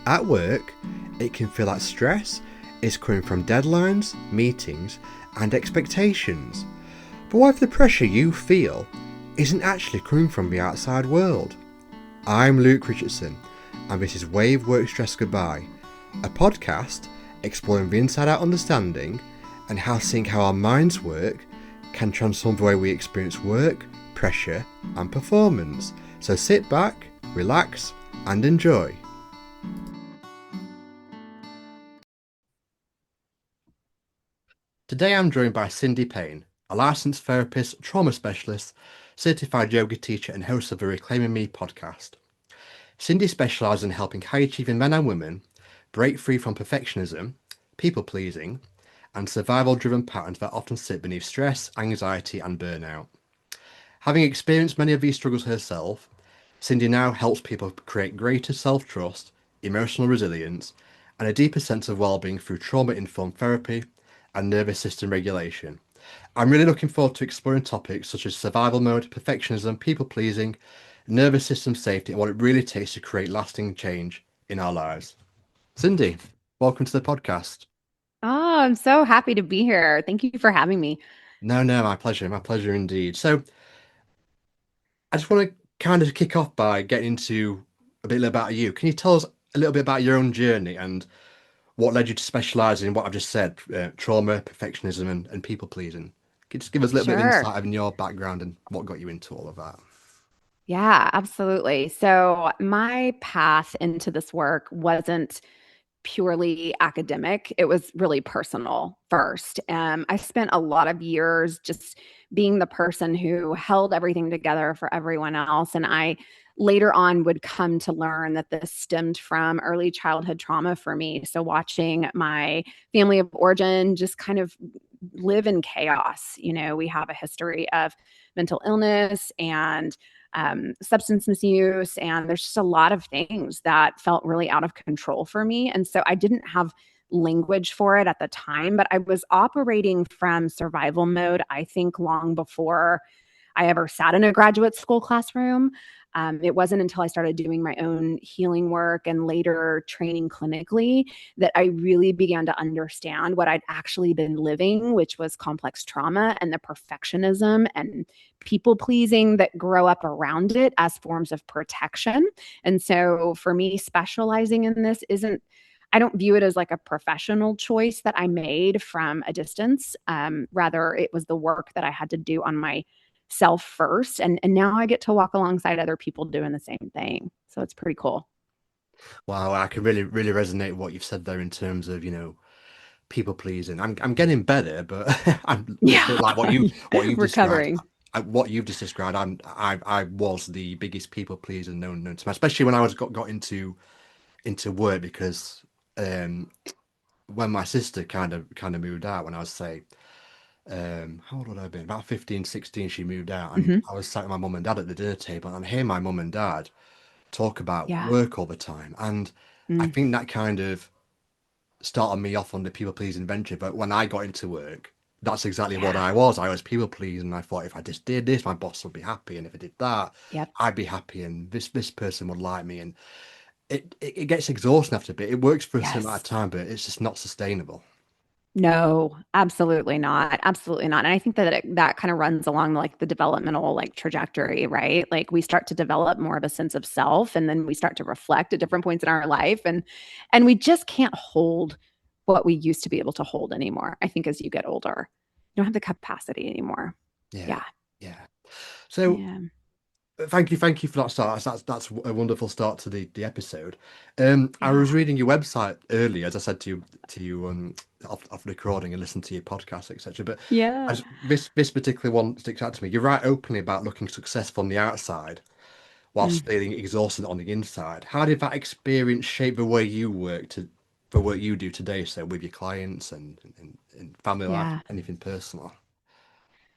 At work, it can feel like stress is coming from deadlines, meetings, and expectations. But what if the pressure you feel isn't actually coming from the outside world? I'm Luke Richardson, and this is Wave Work Stress Goodbye, a podcast exploring the inside out understanding and how seeing how our minds work can transform the way we experience work, pressure, and performance. So sit back, relax, and enjoy. Today I'm joined by Cindy Payne, a licensed therapist, trauma specialist, certified yoga teacher, and host of the Reclaiming Me podcast. Cindy specialises in helping high achieving men and women break free from perfectionism, people pleasing, and survival driven patterns that often sit beneath stress, anxiety, and burnout. Having experienced many of these struggles herself, Cindy now helps people create greater self trust, emotional resilience, and a deeper sense of well-being through trauma-informed therapy and nervous system regulation. I'm really looking forward to exploring topics such as survival mode, perfectionism, people-pleasing, nervous system safety, and what it really takes to create lasting change in our lives. Cindy, welcome to the podcast. Oh, I'm so happy to be here. Thank you for having me. No, my pleasure indeed. So I just want to kind of kick off by getting into a bit about you. Can you tell us a little bit about your own journey and what led you to specialize in what I've just said, trauma, perfectionism, and people pleasing? Can you just give us a little bit of Sure. insight in your background and what got you into all of that? Yeah, absolutely. So, my path into this work wasn't purely academic, it was really personal first. I spent a lot of years just being the person who held everything together for everyone else. And I later on would come to learn that this stemmed from early childhood trauma for me. So, watching my family of origin just kind of live in chaos. We have a history of mental illness and substance misuse. And there's just a lot of things that felt really out of control for me. And so I didn't have language for it at the time, but I was operating from survival mode, I think, long before I ever sat in a graduate school classroom. It wasn't until I started doing my own healing work and later training clinically that I really began to understand what I'd actually been living, which was complex trauma and the perfectionism and people pleasing that grow up around it as forms of protection. And so for me, specializing in this isn't, I don't view it as like a professional choice that I made from a distance. Rather, it was the work that I had to do on my self first. And now I get to walk alongside other people doing the same thing. So it's pretty cool. Wow, I can really resonate with what you've said there in terms of, people pleasing. I'm getting better, but I'm a Yeah. bit like what you've described. Recovering. What you've just described, I was the biggest people pleaser known to me, especially when I was got into work because um when my sister kind of moved out when I was say how old would I have been? About 15, 16, she moved out and Hmm. I was sat with my mum and dad at the dinner table and I hear my mum and dad talk about Yeah. work all the time. And I Mm. think that kind of started me off on the people pleasing venture. But when I got into work, that's exactly what Yeah. I was. I was people pleasing. And I thought if I just did this, my boss would be happy. And if I did that, Yep. I'd be happy. And this person would like me. And it gets exhausting after a bit. It works for a certain amount of Yes. time, but it's just not sustainable. No, absolutely not. Absolutely not. And I think that that kind of runs along like the developmental like trajectory, right? Like we start to develop more of a sense of self and then we start to reflect at different points in our life and we just can't hold what we used to be able to hold anymore. I think as you get older, you don't have the capacity anymore. Yeah. Yeah. Yeah. So Yeah. thank you for that start. That's a wonderful start to the episode. I Yeah. was reading your website earlier, as I said to you off recording and listen to your podcast, etc. But Yeah. as this particular one sticks out to me. You write openly about looking successful on the outside whilst Mm. feeling exhausted on the inside. How did that experience shape the way you work to the work you do today? So with your clients and family life, Yeah. anything personal?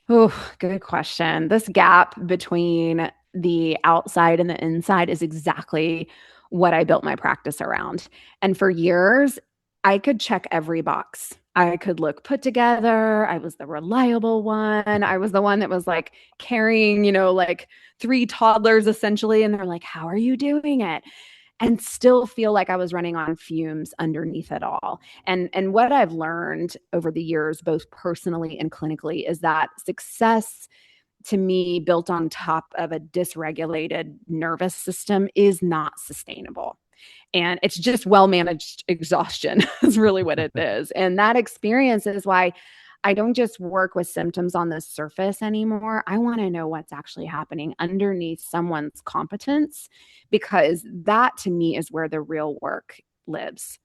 Oh, good question. This gap between the outside and the inside is exactly what I built my practice around. And for years, I could check every box. I could look put together. I was the reliable one. I was the one that was like carrying, like three toddlers essentially. And they're like, how are you doing it? and still feel like I was running on fumes underneath it all. And what I've learned over the years, both personally and clinically, is that success to me built on top of a dysregulated nervous system is not sustainable. And it's just well managed exhaustion is really what it is. And that experience is why I don't just work with symptoms on the surface anymore. I want to know what's actually happening underneath someone's competence, because that to me is where the real work lives.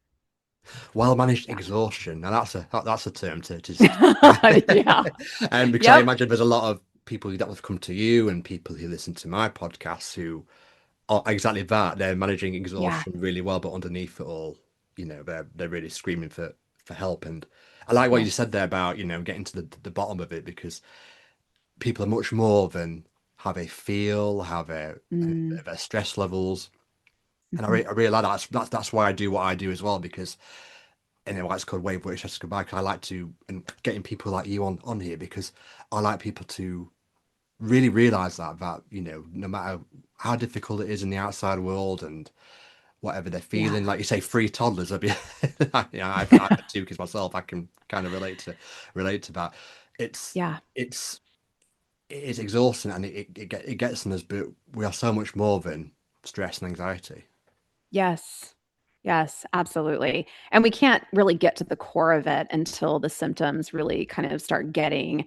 Well-managed Yeah. exhaustion. Now that's a term to describe. Yeah. And because I Yep. imagine there's a lot of people that have come to you and people who listen to my podcasts who are exactly that. They're managing Yeah. exhaustion really well, but underneath it all, they're really screaming for help. And I like what you said Yes. there about, getting to the bottom of it, because people are much more than how they feel, how Mm, their stress levels. And mhm. I really like that. That's why I do what I do as well, because why it's called Wave Work Stress Goodbye. Because I like to, and getting people like you on here, because I like people to really realize that no matter how difficult it is in the outside world and whatever they're Yeah. feeling, like you say, three toddlers. I'd be, I've had two kids myself. I can kind of relate to that. It's Yeah. it's it is exhausting, and it gets in us, but we are so much more than stress and anxiety. Yes. Yes, absolutely. And we can't really get to the core of it until the symptoms really kind of start getting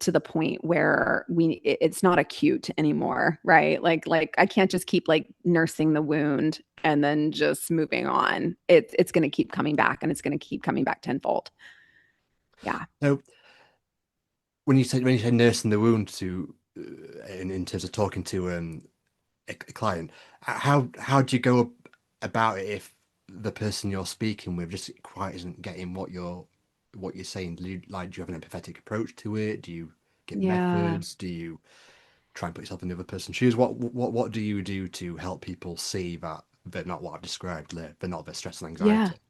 to the point where it's not acute anymore, right? Like I can't just keep like nursing the wound and then just moving on. It's going to keep coming back, and it's going to keep coming back tenfold. Yeah. So when you say nursing the wound to in terms of talking to a client, how do you go about it if the person you're speaking with just quite isn't getting what you're saying? Do you have an empathetic approach to it? Do you get Yeah. methods? Do you try and put yourself in the other person's shoes? What do you do to help people see that they're not what I've described? They're not their stress and Yeah. anxiety.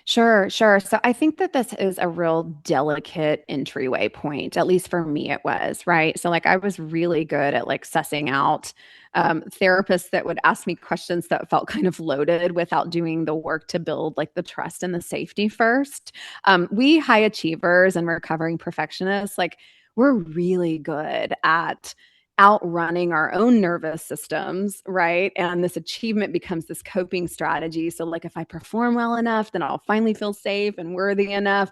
Sure, sure. So I think that this is a real delicate entryway point. At least for me, it was, right? So, like, I was really good at like sussing out therapists that would ask me questions that felt kind of loaded without doing the work to build like the trust and the safety first. We high achievers and recovering perfectionists, like, we're really good at outrunning our own nervous systems, right? And this achievement becomes this coping strategy. So, like, if I perform well enough, then I'll finally feel safe and worthy enough.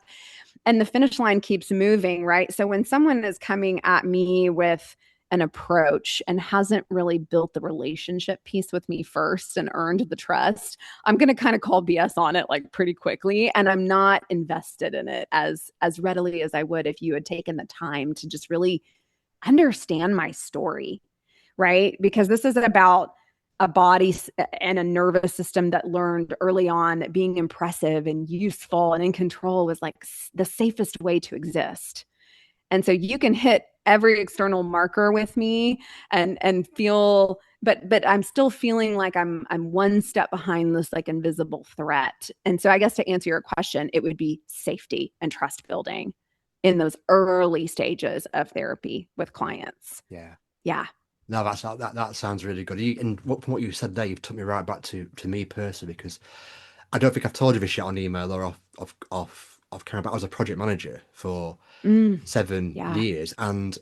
And the finish line keeps moving, right? So, when someone is coming at me with an approach and hasn't really built the relationship piece with me first and earned the trust, I'm going to kind of call BS on it like pretty quickly, and I'm not invested in it as readily as I would if you had taken the time to just really understand my story, right? Because this is about a body and a nervous system that learned early on that being impressive and useful and in control was like the safest way to exist. And so you can hit every external marker with me and feel, but I'm still feeling like I'm one step behind this like invisible threat. And so I guess to answer your question, it would be safety and trust building in those early stages of therapy with clients. Yeah. Yeah. No, that sounds really good. And from what you said there, you've took me right back to me personally, because I don't think I've told you this yet on email or off camera, but I was a project manager for Mm, yeah.7 years, and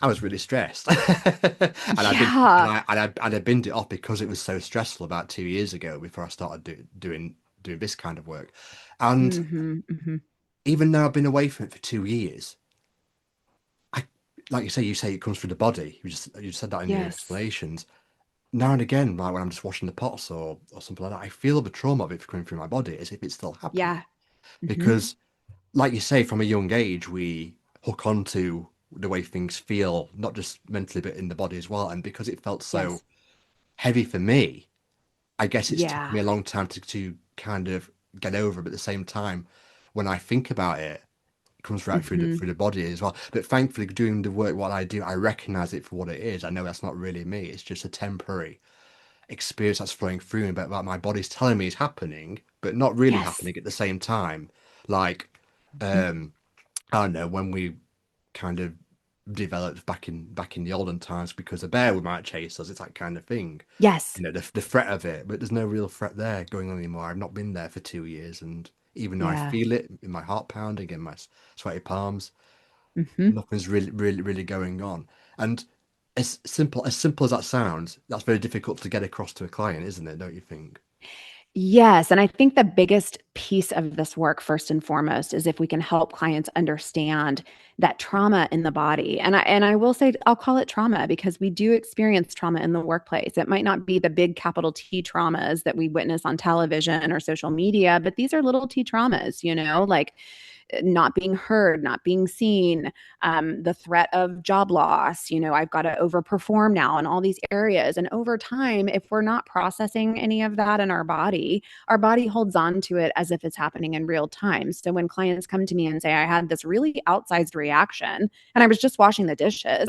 I was really stressed, and I did, and Yeah. I binned it off because it was so stressful about 2 years ago before I started doing this kind of work, and Mm-hmm, mm-hmm. even though I've been away from it for 2 years, I like you say it comes through the body. You just said that in your Yes. explanations. Now and again, like when I'm just washing the pots or something like that, I feel the trauma of it coming through my body as if it's still happening. Yeah. Mm-hmm. Because, like you say, from a young age, we hook on to the way things feel, not just mentally, but in the body as well. And because it felt so Yes. heavy for me, I guess it's taken Yeah. me a long time to kind of get over it. But at the same time, when I think about it, it comes right through the Mm-hmm. through the body as well. But thankfully, doing the work what I do, I recognize it for what it is. I know that's not really me. It's just a temporary experience that's flowing through me, but that my body's telling me is happening, but not really Yes. happening at the same time. Like, Mhm. I don't know, when we kind of developed back in the olden times because a bear might chase us. It's that kind of thing. Yes. The threat of it, but there's no real threat there going on anymore. I've not been there for 2 years, and even though I Yeah. feel it in my heart pounding and my sweaty palms, Hmm. nothing's really going on. And as simple as that sounds, that's very difficult to get across to a client, isn't it? Don't you think? Yes. And I think the biggest piece of this work, first and foremost, is if we can help clients understand that trauma in the body. And I will say, I'll call it trauma because we do experience trauma in the workplace. It might not be the big capital T traumas that we witness on television or social media, but these are little T traumas, like not being heard, not being seen, the threat of job loss. I've got to overperform now in all these areas. And over time, if we're not processing any of that in our body holds on to it as if it's happening in real time. So when clients come to me and say, I had this really outsized reaction and I was just washing the dishes,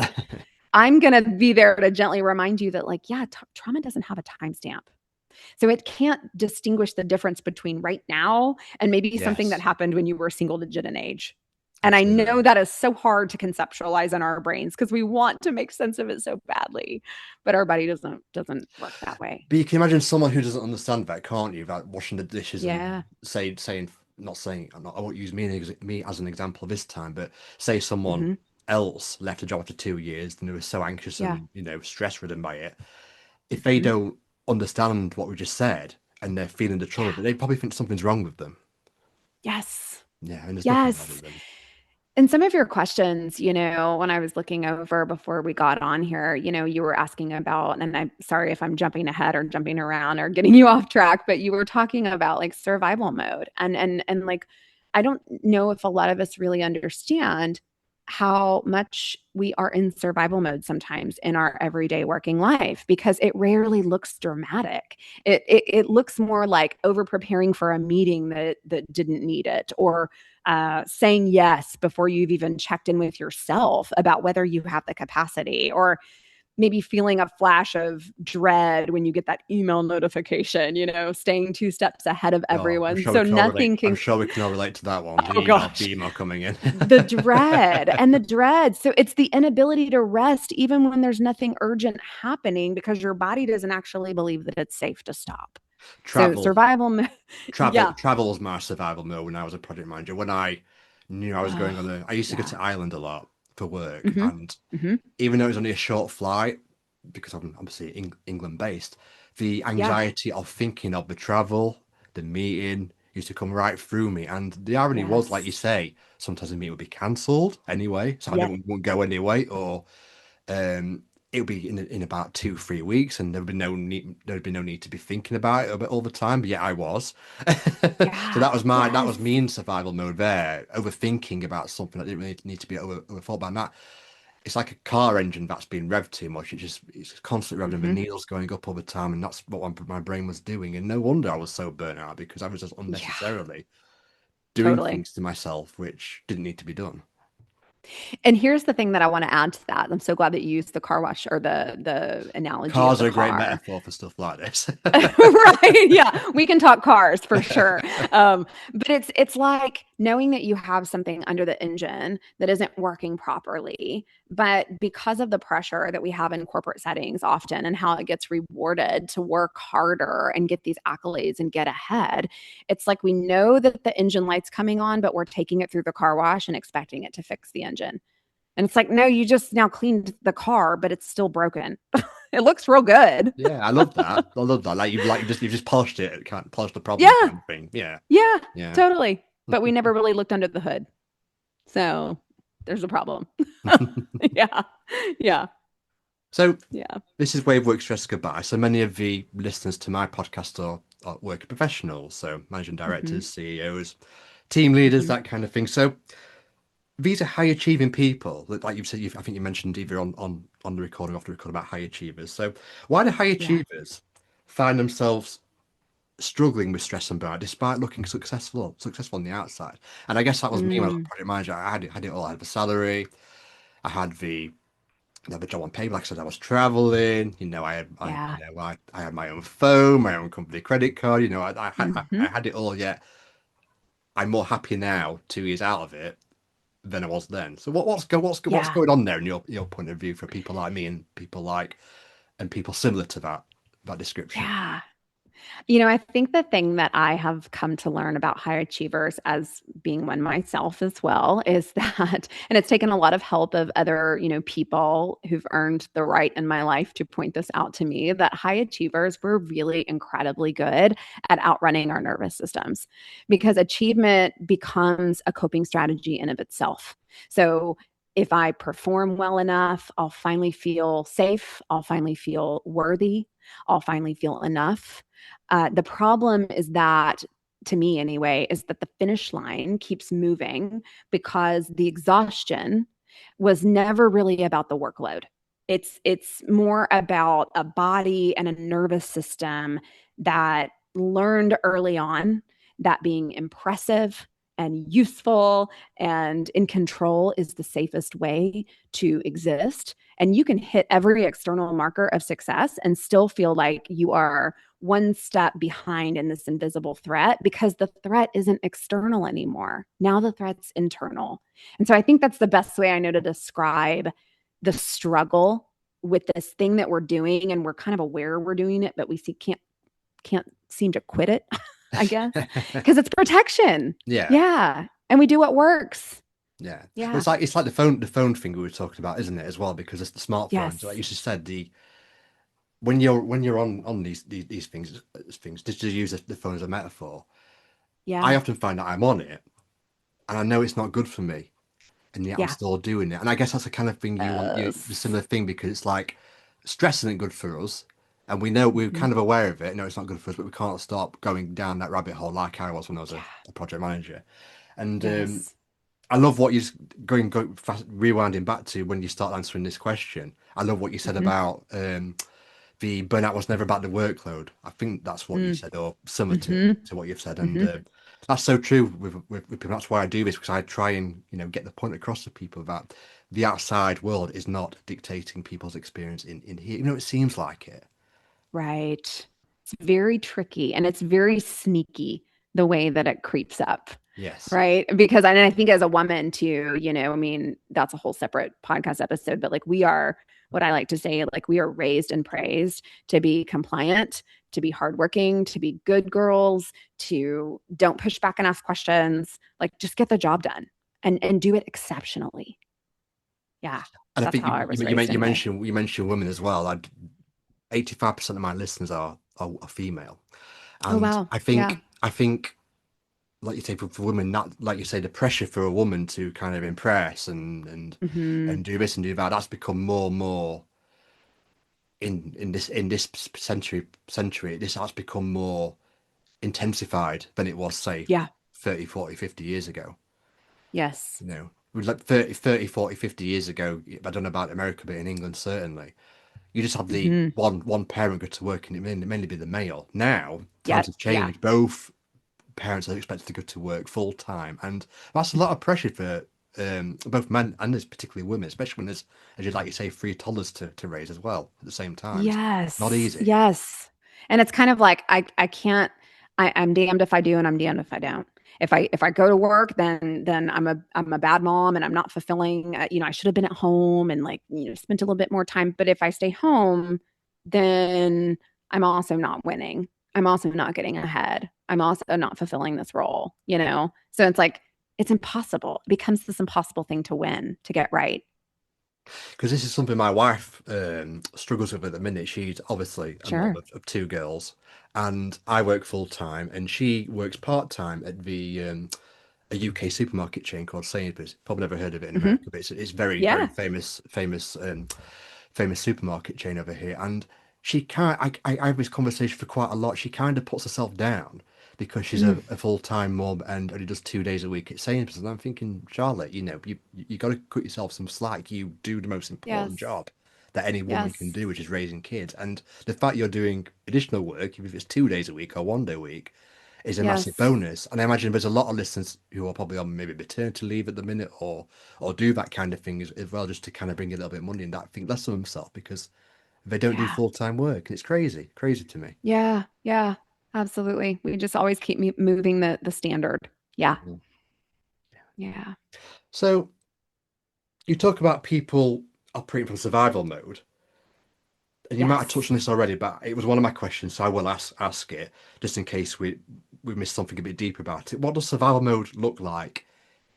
I'm going to be there to gently remind you that, like, yeah, trauma doesn't have a timestamp. So it can't distinguish the difference between right now and maybe something that Yes, happened when you were single digit in age. And I know absolutely. that is so hard to conceptualize in our brains because we want to make sense of it so badly, but our body doesn't work that way. But you can imagine someone who doesn't understand that, can't you? Like washing the dishes and Yeah. saying, not saying, I won't use me as an example this time, but say someone Hmm. else left a job after 2 years and they were so anxious Yeah. and stress ridden by it. If they Hmm. don't understand what we just said and they're feeling the trauma, Yeah. they probably think something's wrong with them. Yes. Yeah, and there's nothing wrong with Yes. them. And some of your questions, when I was looking over before we got on here, you were asking about, and I'm sorry if I'm jumping ahead or jumping around or getting you off track, but you were talking about like survival mode. And like, I don't know if a lot of us really understand how much we are in survival mode sometimes in our everyday working life because it rarely looks dramatic. It looks more like over preparing for a meeting that didn't need it, or saying yes before you've even checked in with yourself about whether you have the capacity, or maybe feeling a flash of dread when you get that email notification, staying two steps ahead of Oh, I'm everyone. sure we So can all relate. nothing I'm can, sure we can all relate to that one. oh The gosh, email coming in. the dread and the dread. So it's the inability to rest, even when there's nothing urgent happening, because your body doesn't actually believe that it's safe to stop. So Travel. survival, Travel yeah. travel was my survival mode when I was a project manager. When I knew I was going on Oh, I used to go yeah. to Ireland a lot for work, Hmm. and Hmm. even though it was only a short flight, because I'm obviously England based, the Yeah. anxiety of thinking of the travel, the meeting used to come right through me. And the irony was, like you Yes. say, sometimes the meeting would be cancelled anyway, so I Yeah. didn't wouldn't go anyway, or it would be in about 2 3 weeks, and there'd be no need to be thinking about it all the time. But yeah, I was. So Yeah. that was me Yes. in survival mode there, overthinking about something that didn't really need to be overthought by. And that it's like a car engine that's been revved too much. It's constantly revving, the Hmm. needles going up all the time, and that's what my brain was doing. And no wonder I was so burnt out because I was just Yeah. unnecessarily doing Totally. things to myself which didn't need to be done. And here's the thing that I want to add to that. I'm so glad that you used the car wash, or the analogy of Cars the are a great car. metaphor for stuff like this. Right. Yeah. We can talk cars for sure. But it's like knowing that you have something under the engine that isn't working properly. But because of the pressure that we have in corporate settings often, and how it gets rewarded to work harder and get these accolades and get ahead, it's like we know that the engine light's coming on, but we're taking it through the car wash and expecting it to fix the engine. And it's like, no, you just now cleaned the car, but it's still broken. It looks real good. Yeah, I love that. I love that. Like you've just polished it, can't polish the problem Yeah. kind of thing. Yeah, Yeah, yeah. totally. But we never really looked under the hood. So there's a problem. Yeah. Yeah. So Yeah. this is Wave Work Stress Goodbye. So many of the listeners to my podcast are working professionals, so managing Hmm. directors, CEOs, team leaders, Hmm. that kind of thing. So these are high achieving people. Like you've said, I think you mentioned either on the recording, off the record, about high achievers. So why do high Yeah. achievers find themselves struggling with stress and burnout despite looking successful on the outside? And I guess that was me when I was Mm, a project manager. I had it all. I had the salary, I had the job on paper. Like I said, I was traveling. yeah. I had my own phone, my own company credit card. I Hmm. had it all. Yet I'm more happy now, 2 years out of it, than I was then. So what's Yeah. going on there in your point of view for people like me and people similar to that description? Yeah. I think the thing that I have come to learn about high achievers as being one myself as well is that, and it's taken a lot of help of other, people who've earned the right in my life to point this out to me, that high achievers were really incredibly good at outrunning our nervous systems because achievement becomes a coping strategy in of itself. So if I perform well enough, I'll finally feel safe. I'll finally feel worthy. I'll finally feel enough. The problem is that, to me anyway, is that the finish line keeps moving because the exhaustion was never really about the workload. It's more about a body and a nervous system that learned early on that being impressive and useful and in control is the safest way to exist. And you can hit every external marker of success and still feel like you are one step behind in this invisible threat because the threat isn't external anymore. Now the threat's internal. And so I think that's the best way I know to describe the struggle with this thing that we're doing, and we're kind of aware we're doing it, but we can't seem to quit it, I guess, because it's protection. Yeah, Yeah. And we do what works. yeah. Well, Yeah. it's like the phone thing we were talking about, isn't it, as well? Because it's the smartphones, like Yes. you just said, the when you're on these things, just to use the phone as a metaphor, I Yeah. often find that I'm on it and I know it's not good for me, and yet I'm Yeah. still doing it. And I guess that's the kind of thing you want, the Yes. similar thing, because it's like stress isn't good for us, and we're Mhm. kind of aware of it. No, it's not good for us, but we can't stop going down that rabbit hole like I was when I was Yeah. a project manager. And Yes. I love what you're going fast, rewinding back to when you start answering this question. I love what you said Mhm. about the burnout was never about the workload. I think that's what you Mm. said, or similar Mhm. to what you've said, and Mhm. that's so true with people. That's why I do this, because I try and get the point across to people that the outside world is not dictating people's experience in here. It seems like it. Right. It's very tricky and it's very sneaky the way that it creeps up. Yes. Right. Because and I think as a woman too, I mean, that's a whole separate podcast episode, but like we are what I like to say, like we are raised and praised to be compliant, to be hardworking, to be good girls, to don't push back and ask questions, like just get the job done and do it exceptionally. Yeah. And I That's think how I was raised anyway. you mentioned women as well. 85% of my listeners are female, Oh and wow. Yeah. I think like you say, for women, not like you say, the pressure for a woman to kind of impress Hmm. and do this and do that, that's become more and more in this century. This has become more intensified than it was, say, Yeah. 30, 40, 50 years ago. Yes. With like 30, 40, 50 years ago, I don't know about America, but in England certainly, you just have the Hmm. one parent go to work, and it mainly be the male. Now times Yep. have Yeah. changed. Both parents are expected to go to work full time, and that's a lot of pressure for both men and there's particularly women, especially when there's, as you like you say, three toddlers to raise as well at the same time. It's not Yes. easy. Yes. And it's kind of like I can't I'm damned if I do and I'm damned if I don't. If I go to work, then I'm a bad mom and I'm not fulfilling. I should have been at home and like spent a little bit more time. But if I stay home, then I'm also not winning. I'm also not getting ahead. I'm also not fulfilling this role. So it's like it's impossible. It becomes this impossible thing to win to get right. Because this is something my wife struggles with at the minute. She's obviously a mom Sure. of two girls, and I work full time, and she works part time at the a UK supermarket chain called Sainsbury's. Probably never heard of it in Hmm. America, but it's very, very Yeah. famous supermarket chain over here. And she can't. I have this conversation for quite a lot. She kind of puts herself down because she's Mm. a full-time mom and only does 2 days a week at Sainsbury's. And I'm thinking, Charlotte, you got to cut yourself some slack. You do the most important Yes. job that any woman can Yes. do, which is raising kids. And the fact you're doing additional work, even if it's 2 days a week or 1 day a week, is a massive Yes. bonus. And I imagine there's a lot of listeners who are probably on maybe maternity leave at the minute, or do that kind of thing as well, just to kind of bring a little bit of money and that think less of themselves because they don't do Yeah. full-time work. And it's crazy to me. Yeah. Yeah. Absolutely. We just always keep moving the standard. Yeah. Mm. Yeah. So You talk about people operating from survival mode, and you might have touched Yes. on this already, but it was one of my questions, so I will ask it just in case we missed something a bit deeper about it. What does survival mode look like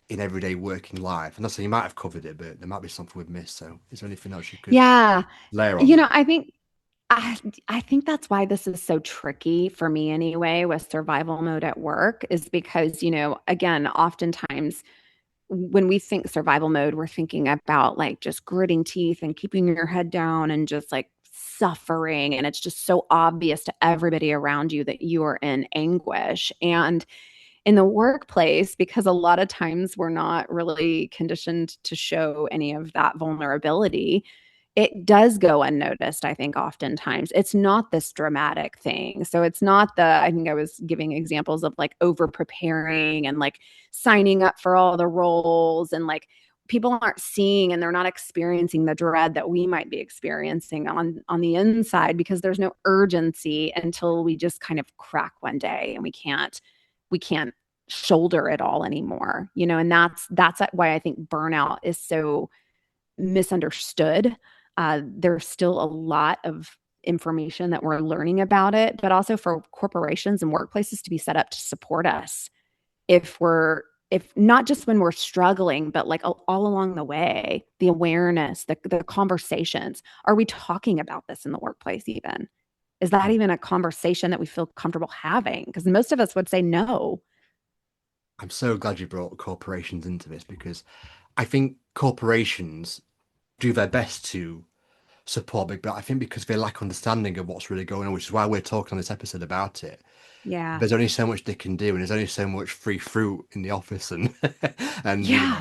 in everyday working life? And I say you might have covered it, but there might be something we've missed. So, is there anything else you could Yeah. layer on You know, that? I I think that's why this is so tricky for me anyway with survival mode at work is because, again, oftentimes when we think survival mode, we're thinking about like just gritting teeth and keeping your head down and just like suffering. And it's just so obvious to everybody around you that you are in anguish. And in the workplace, because a lot of times we're not really conditioned to show any of that vulnerability, it does go unnoticed, I think, oftentimes. It's not this dramatic thing. So it's not I think I was giving examples of like over preparing and like signing up for all the roles and like people aren't seeing and they're not experiencing the dread that we might be experiencing on the inside because there's no urgency until we just kind of crack one day and we can't shoulder it all anymore, and that's why I think burnout is so misunderstood. There's still a lot of information that we're learning about it, but also for corporations and workplaces to be set up to support us if not just when we're struggling, but like all along the way, the awareness, the conversations. Are we talking about this in the workplace even? Is that even a conversation that we feel comfortable having? Because most of us would say no. I'm so glad you brought corporations into this because I think corporations do their best to support big, but I think because they lack understanding of what's really going on, which is why we're talking on this episode about it. Yeah. There's only so much they can do, and there's only so much free fruit in the office, and and Yeah.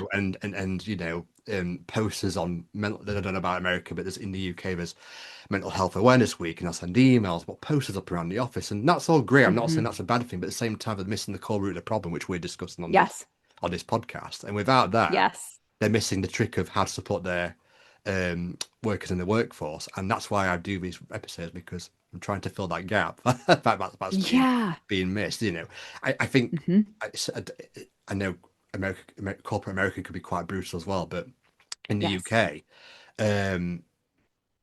posters on mental. I don't know about America, but there's in the UK there's Mental Health Awareness Week, and I'll send emails, what posters up around the office, and that's all great. I'm not saying Hmm. that's a bad thing, but at the same time, they're missing the core root of the problem, which we're discussing Yes. on this podcast. And without that, Yes. they're missing the trick of how to support their workers in the workforce, and that's why I do these episodes because I'm trying to fill that gap. That's Yeah. being missed. I think Hmm. I, I know corporate America could be quite brutal as well, but in the Yes. UK, um,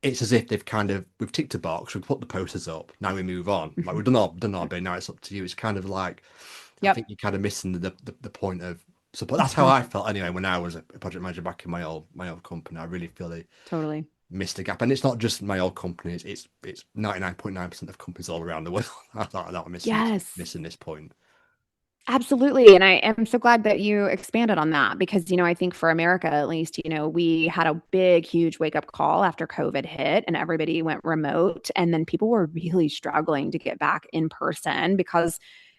it's as if we've ticked a box, we've put the posters up, now we move on. Like Hmm. we've done our bit, now it's up to you. It's kind of like I Yep. think you're kind of missing the point of support. That's how Hmm. I felt anyway when I was a project manager back in my old company. I really feel they Totally. missed a gap, and it's not just my old company. It's 99.9% of companies all around the world. I thought that were Yes. missing this point. Absolutely. And I am so glad that you expanded on that because, I think for America, at least, we had a big, huge wake up call after COVID hit and everybody went remote. And then people were really struggling to get back in person because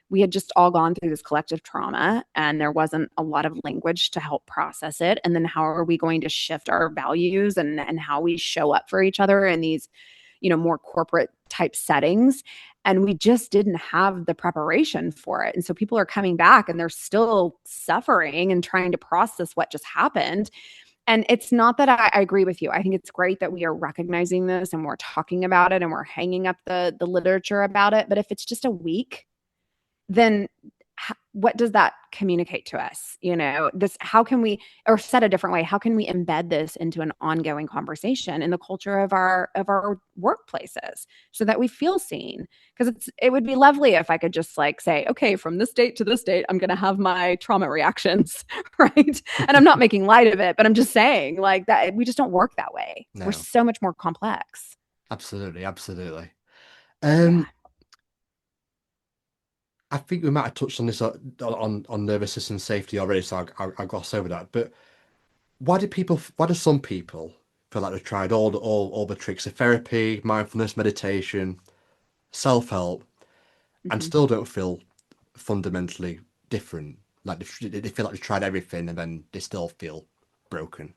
we had just all gone through this collective trauma and there wasn't a lot of language to help process it. And then how are we going to shift our values and how we show up for each other in these, more corporate type settings? And we just didn't have the preparation for it. And so people are coming back and they're still suffering and trying to process what just happened. And it's not that I agree with you. I think it's great that we are recognizing this and we're talking about it and we're hanging up the literature about it. But if it's just a week, then what does that communicate to us? How can we, or said a different way, how can we embed this into an ongoing conversation in the culture of our workplaces so that we feel seen? Because it would be lovely if I could just like say, okay, from this date to this date, I'm going to have my trauma reactions, right? And I'm not making light of it, but I'm just saying like that we just don't work that way. We're No, so much more complex. absolutely, absolutely. Yeah. Um, I think we might have touched on this on nervous system safety already, so I'll gloss over that. But why do some people feel like they've tried all the tricks of therapy, mindfulness, meditation, self-help, and Mhm. still don't feel fundamentally different? Like they feel like they've tried everything and then they still feel broken.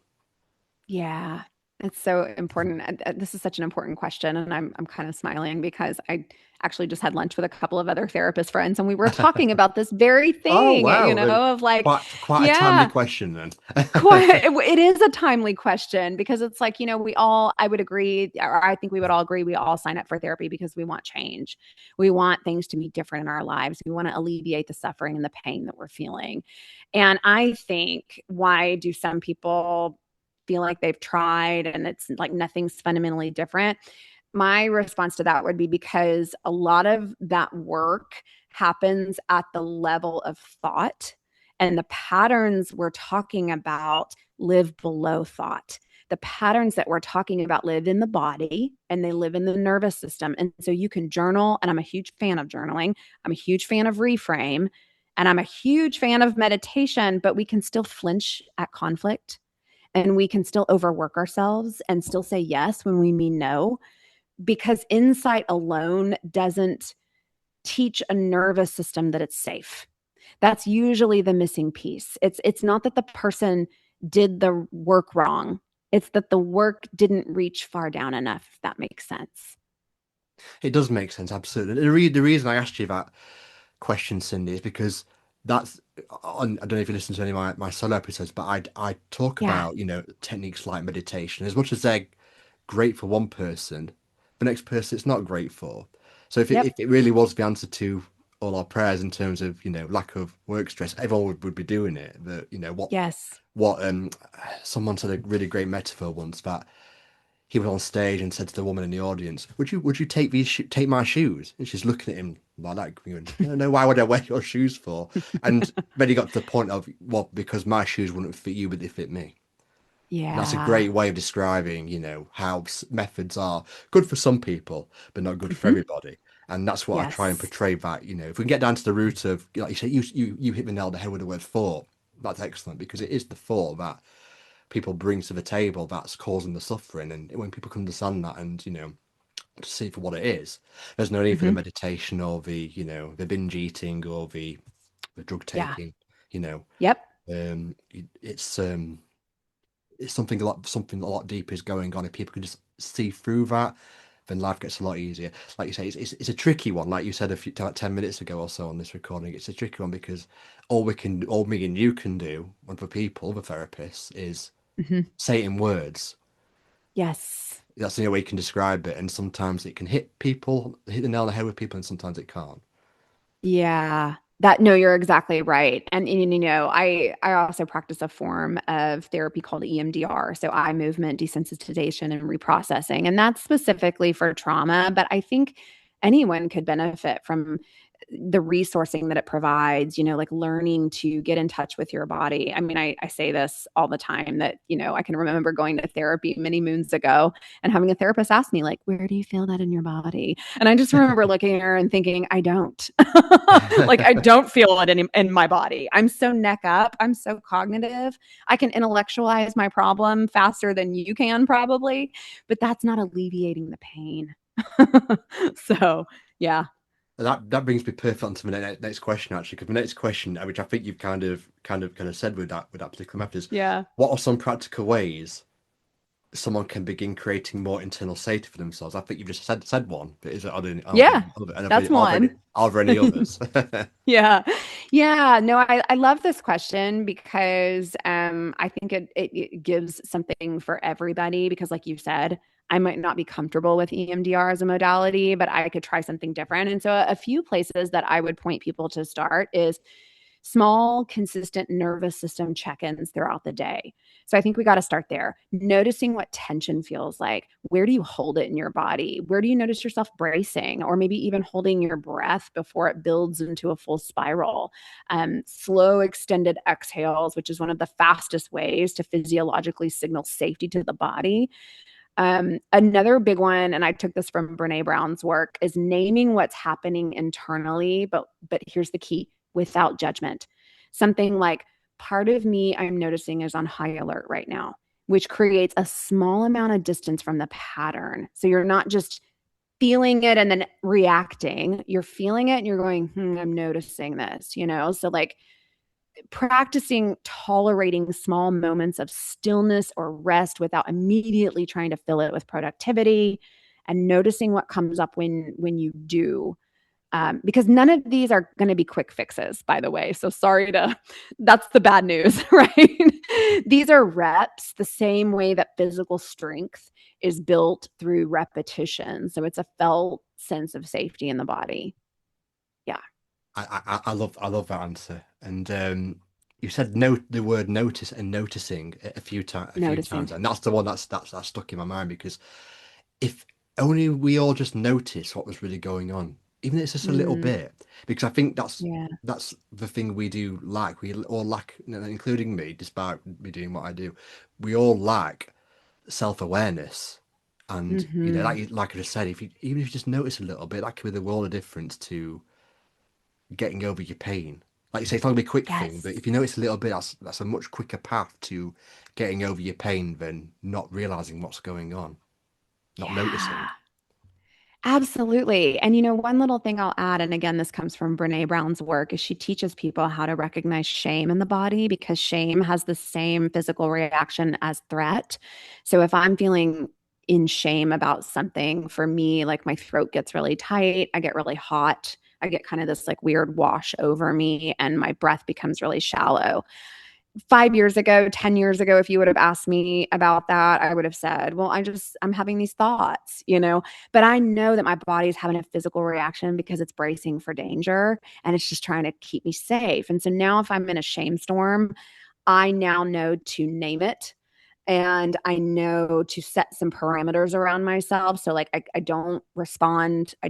Yeah, it's so important. This is such an important question, and I'm kind of smiling because I actually just had lunch with a couple of other therapist friends, and we were talking about this very Oh thing, wow, of like, quite a timely yeah, question then. quite. It is a timely question because it's like, we all, I would agree, or I think we would all agree, we all sign up for therapy because we want change. We want things to be different in our lives. We want to alleviate the suffering and the pain that we're feeling. And I think, why do some people feel like they've tried and it's like nothing's fundamentally different. My response to that would be because a lot of that work happens at the level of thought, and the patterns we're talking about live below thought. The patterns that we're talking about live in the body and they live in the nervous system. And so you can journal, and I'm a huge fan of journaling. I'm a huge fan of reframe, and I'm a huge fan of meditation, but we can still flinch at conflict, and we can still overwork ourselves and still say yes when we mean no, because insight alone doesn't teach a nervous system that it's safe. That's usually the missing piece. It's not that the person did the work wrong. It's that the work didn't reach far down enough, if that makes sense. It does make sense, absolutely. The reason I asked you that question, Cindy, is because that's on, I don't know if you listen to any of my solo episodes, but I talk Yeah. about, techniques like meditation. As much as they're great for one person, the next person it's not great for. So if Yep. it really was the answer to all our prayers in terms of, lack of work stress, everyone would be doing it. That, Yes. what someone said a really great metaphor once, that he was on stage and said to the woman in the audience, "Would you take take my shoes?" And she's looking at him like that, going, "No, no, why would I wear your shoes for?" And then he got to the point of, well, because my shoes wouldn't fit you, but they fit me. And that's a Yeah. great way of describing, how methods are good for some people, but not good for Hmm. everybody. And that's what I try and Yes. portray, that, if we can get down to the root of, like you say, you hit the nail on the head with the word thought. That's excellent, because it is the thought that people bring to the table that's causing the suffering. And when people can understand that and, to see for what it is, there's no need for the Hmm. meditation or the binge eating or the drug Yeah. taking. You know, Yep. it's something a lot deeper is going on. If people can just see through that, then life gets a lot easier. Like you say, it's a tricky one. Like you said like 10 minutes ago or so on this recording, it's a tricky one because all me and you can do, and for people, the therapists, is Hmm. say it in words. Yes. That's the only way you can describe it. And sometimes it can hit people, hit the nail on the head with people, and sometimes it can't. Yeah. That no, you're exactly right. And I also practice a form of therapy called EMDR, so eye movement desensitization and reprocessing, and that's specifically for trauma, but I think anyone could benefit from the resourcing that it provides, like learning to get in touch with your body. I mean, I say this all the time that, I can remember going to therapy many moons ago and having a therapist ask me, like, where do you feel that in your body? And I just remember looking at her and thinking, I don't. Like, I don't feel it in my body. I'm so neck up. I'm so cognitive. I can intellectualize my problem faster than you can, probably, but that's not alleviating the pain. So, yeah. That brings me perfect onto my next question, actually, because my next question, which I think you've kind of said with that particular method, is Yeah. what are some practical ways someone can begin creating more internal safety for themselves? I think you've just said one, but is it Yeah. That's one. are there any others? Yeah. Yeah. No, I love this question because I think it gives something for everybody because, like you said, I might not be comfortable with EMDR as a modality, but I could try something different. And so a few places that I would point people to start is small, consistent nervous system check ins throughout the day. So I think we got to start there. Noticing what tension feels like. Where do you hold it in your body? Where do you notice yourself bracing or maybe even holding your breath before it builds into a full spiral? Slow, extended exhales, which is one of the fastest ways to physiologically signal safety to the body. Another big one, and I took this from Brene Brown's work, is naming what's happening internally, but here's the key: without judgment. Something like, part of me I'm noticing is on high alert right now, which creates a small amount of distance from the pattern. So you're not just feeling it and then reacting. You're feeling it and you're going, I'm noticing this. So like practicing tolerating small moments of stillness or rest without immediately trying to fill it with productivity and noticing what comes up when you do, because none of these are going to be quick fixes, by the way. So sorry to, that's the bad news, right? These are reps, the same way that physical strength is built through repetition. So it's a felt sense of safety in the body. Yeah. I love that answer, and you said no the word notice and noticing a few Noticing. times, and that's the one that's stuck in my mind because if only we all just notice what was really going on, even if it's just a little Mm, bit, because I think yeah. that's the thing we do lack. We all lack, including me, despite me doing what I do, we all lack self-awareness. And Hmm. like I just said, if you even if you just notice a little bit, that could be the world of difference to getting over your pain. Like you say, it's not gonna be a quick thing, but Yes. if you notice a little bit, that's a much quicker path to getting over your pain than not realizing what's going on, not noticing. Yeah. Absolutely. And one little thing I'll add, and again, this comes from Brene Brown's work, is she teaches people how to recognize shame in the body because shame has the same physical reaction as threat. So if I'm feeling in shame about something, for me, like my throat gets really tight, I get really hot, I get kind of this like weird wash over me, and my breath becomes really shallow. 5 years ago, 10 years ago, if you would have asked me about that, I would have said, well, I'm having these thoughts. But I know that my body is having a physical reaction because it's bracing for danger and it's just trying to keep me safe. And so now, if I'm in a shame storm, I now know to name it, and I know to set some parameters around myself. So like I don't respond. I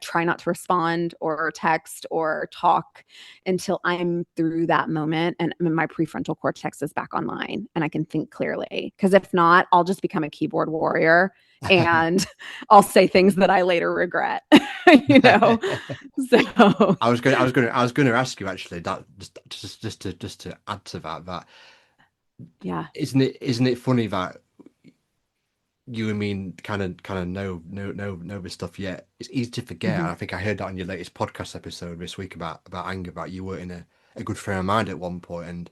try not to respond or text or talk until I'm through that moment and my prefrontal cortex is back online and I can think clearly. Because if not, I'll just become a keyboard warrior and I'll say things that I later regret. you know. So I was going to ask you actually that just to add to that yeah. isn't it funny that you and me kind of know this stuff yet it's easy to forget. Hmm. And I think I heard that on your latest podcast episode this week about anger, about you were in a good frame of mind at one point, and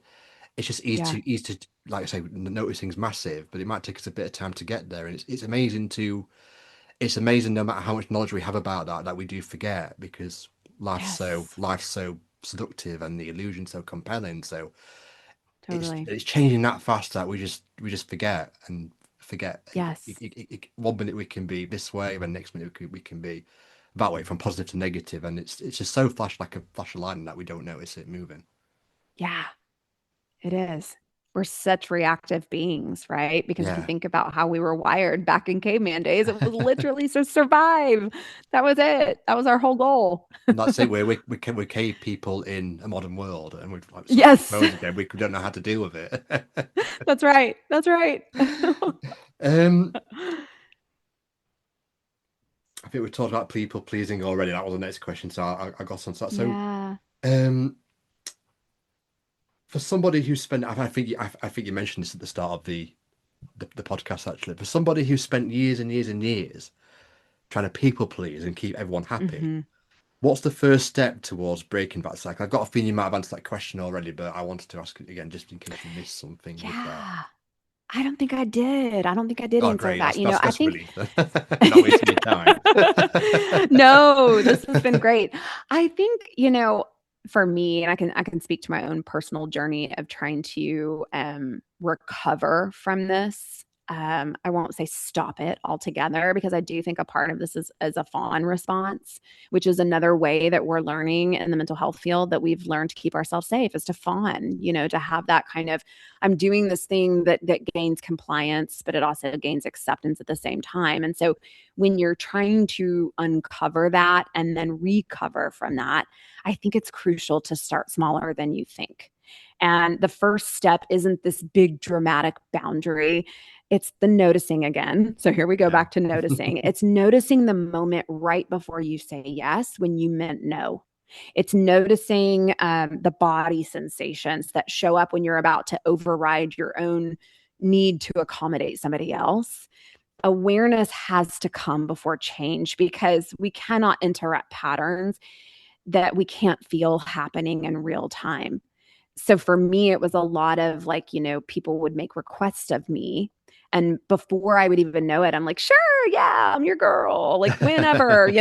it's just Yeah. easy to like I say noticing's massive, but it might take us a bit of time to get there, and it's amazing no matter how much knowledge we have about that we do forget because Yes. life's so seductive and the illusion's so compelling. So Totally. it's changing that fast that we just forget and forget. Yes. One minute we can be this way, and next minute we can be that way, from positive to negative, and it's just so flash like a flash of lightning that we don't notice it moving. Yeah. It is. We're such reactive beings, right? Because if you Yeah, think about how we were wired back in caveman days, it was literally to survive. That was it. That was our whole goal. and that's it. We're cave people in a modern world, and we've like sort of Yes, suppose again we don't know how to deal with it. that's right. That's right. um, I think we talked about people pleasing already. That was the next question, so I got on to that. So, Yeah. um, for somebody who spent, I think you mentioned this at the start of the podcast actually. For somebody who spent years and years and years trying to people please and keep everyone happy, Hmm. what's the first step towards breaking that cycle? I've got a feeling you might have answered that question already, but I wanted to ask it again just in case you missed something with that. Yeah. I don't think I did. I don't think I did Oh, answer great! that. I That's a think relief. Not wasting your time. no, this has been great. I think, for me, and I can speak to my own personal journey of trying to recover from this. I won't say stop it altogether because I do think a part of this is a fawn response, which is another way that we're learning in the mental health field that we've learned to keep ourselves safe is to fawn, to have that kind of I'm doing this thing that gains compliance, but it also gains acceptance at the same time. And so when you're trying to uncover that and then recover from that, I think it's crucial to start smaller than you think. And the first step isn't this big dramatic boundary. It's the noticing again. So here we go Yeah. back to noticing. It's noticing the moment right before you say yes when you meant no. It's noticing the body sensations that show up when you're about to override your own need to accommodate somebody else. Awareness has to come before change because we cannot interrupt patterns that we can't feel happening in real time. So for me, it was a lot of like, people would make requests of me. And before I would even know it, I'm like, sure, yeah, I'm your girl, like whenever.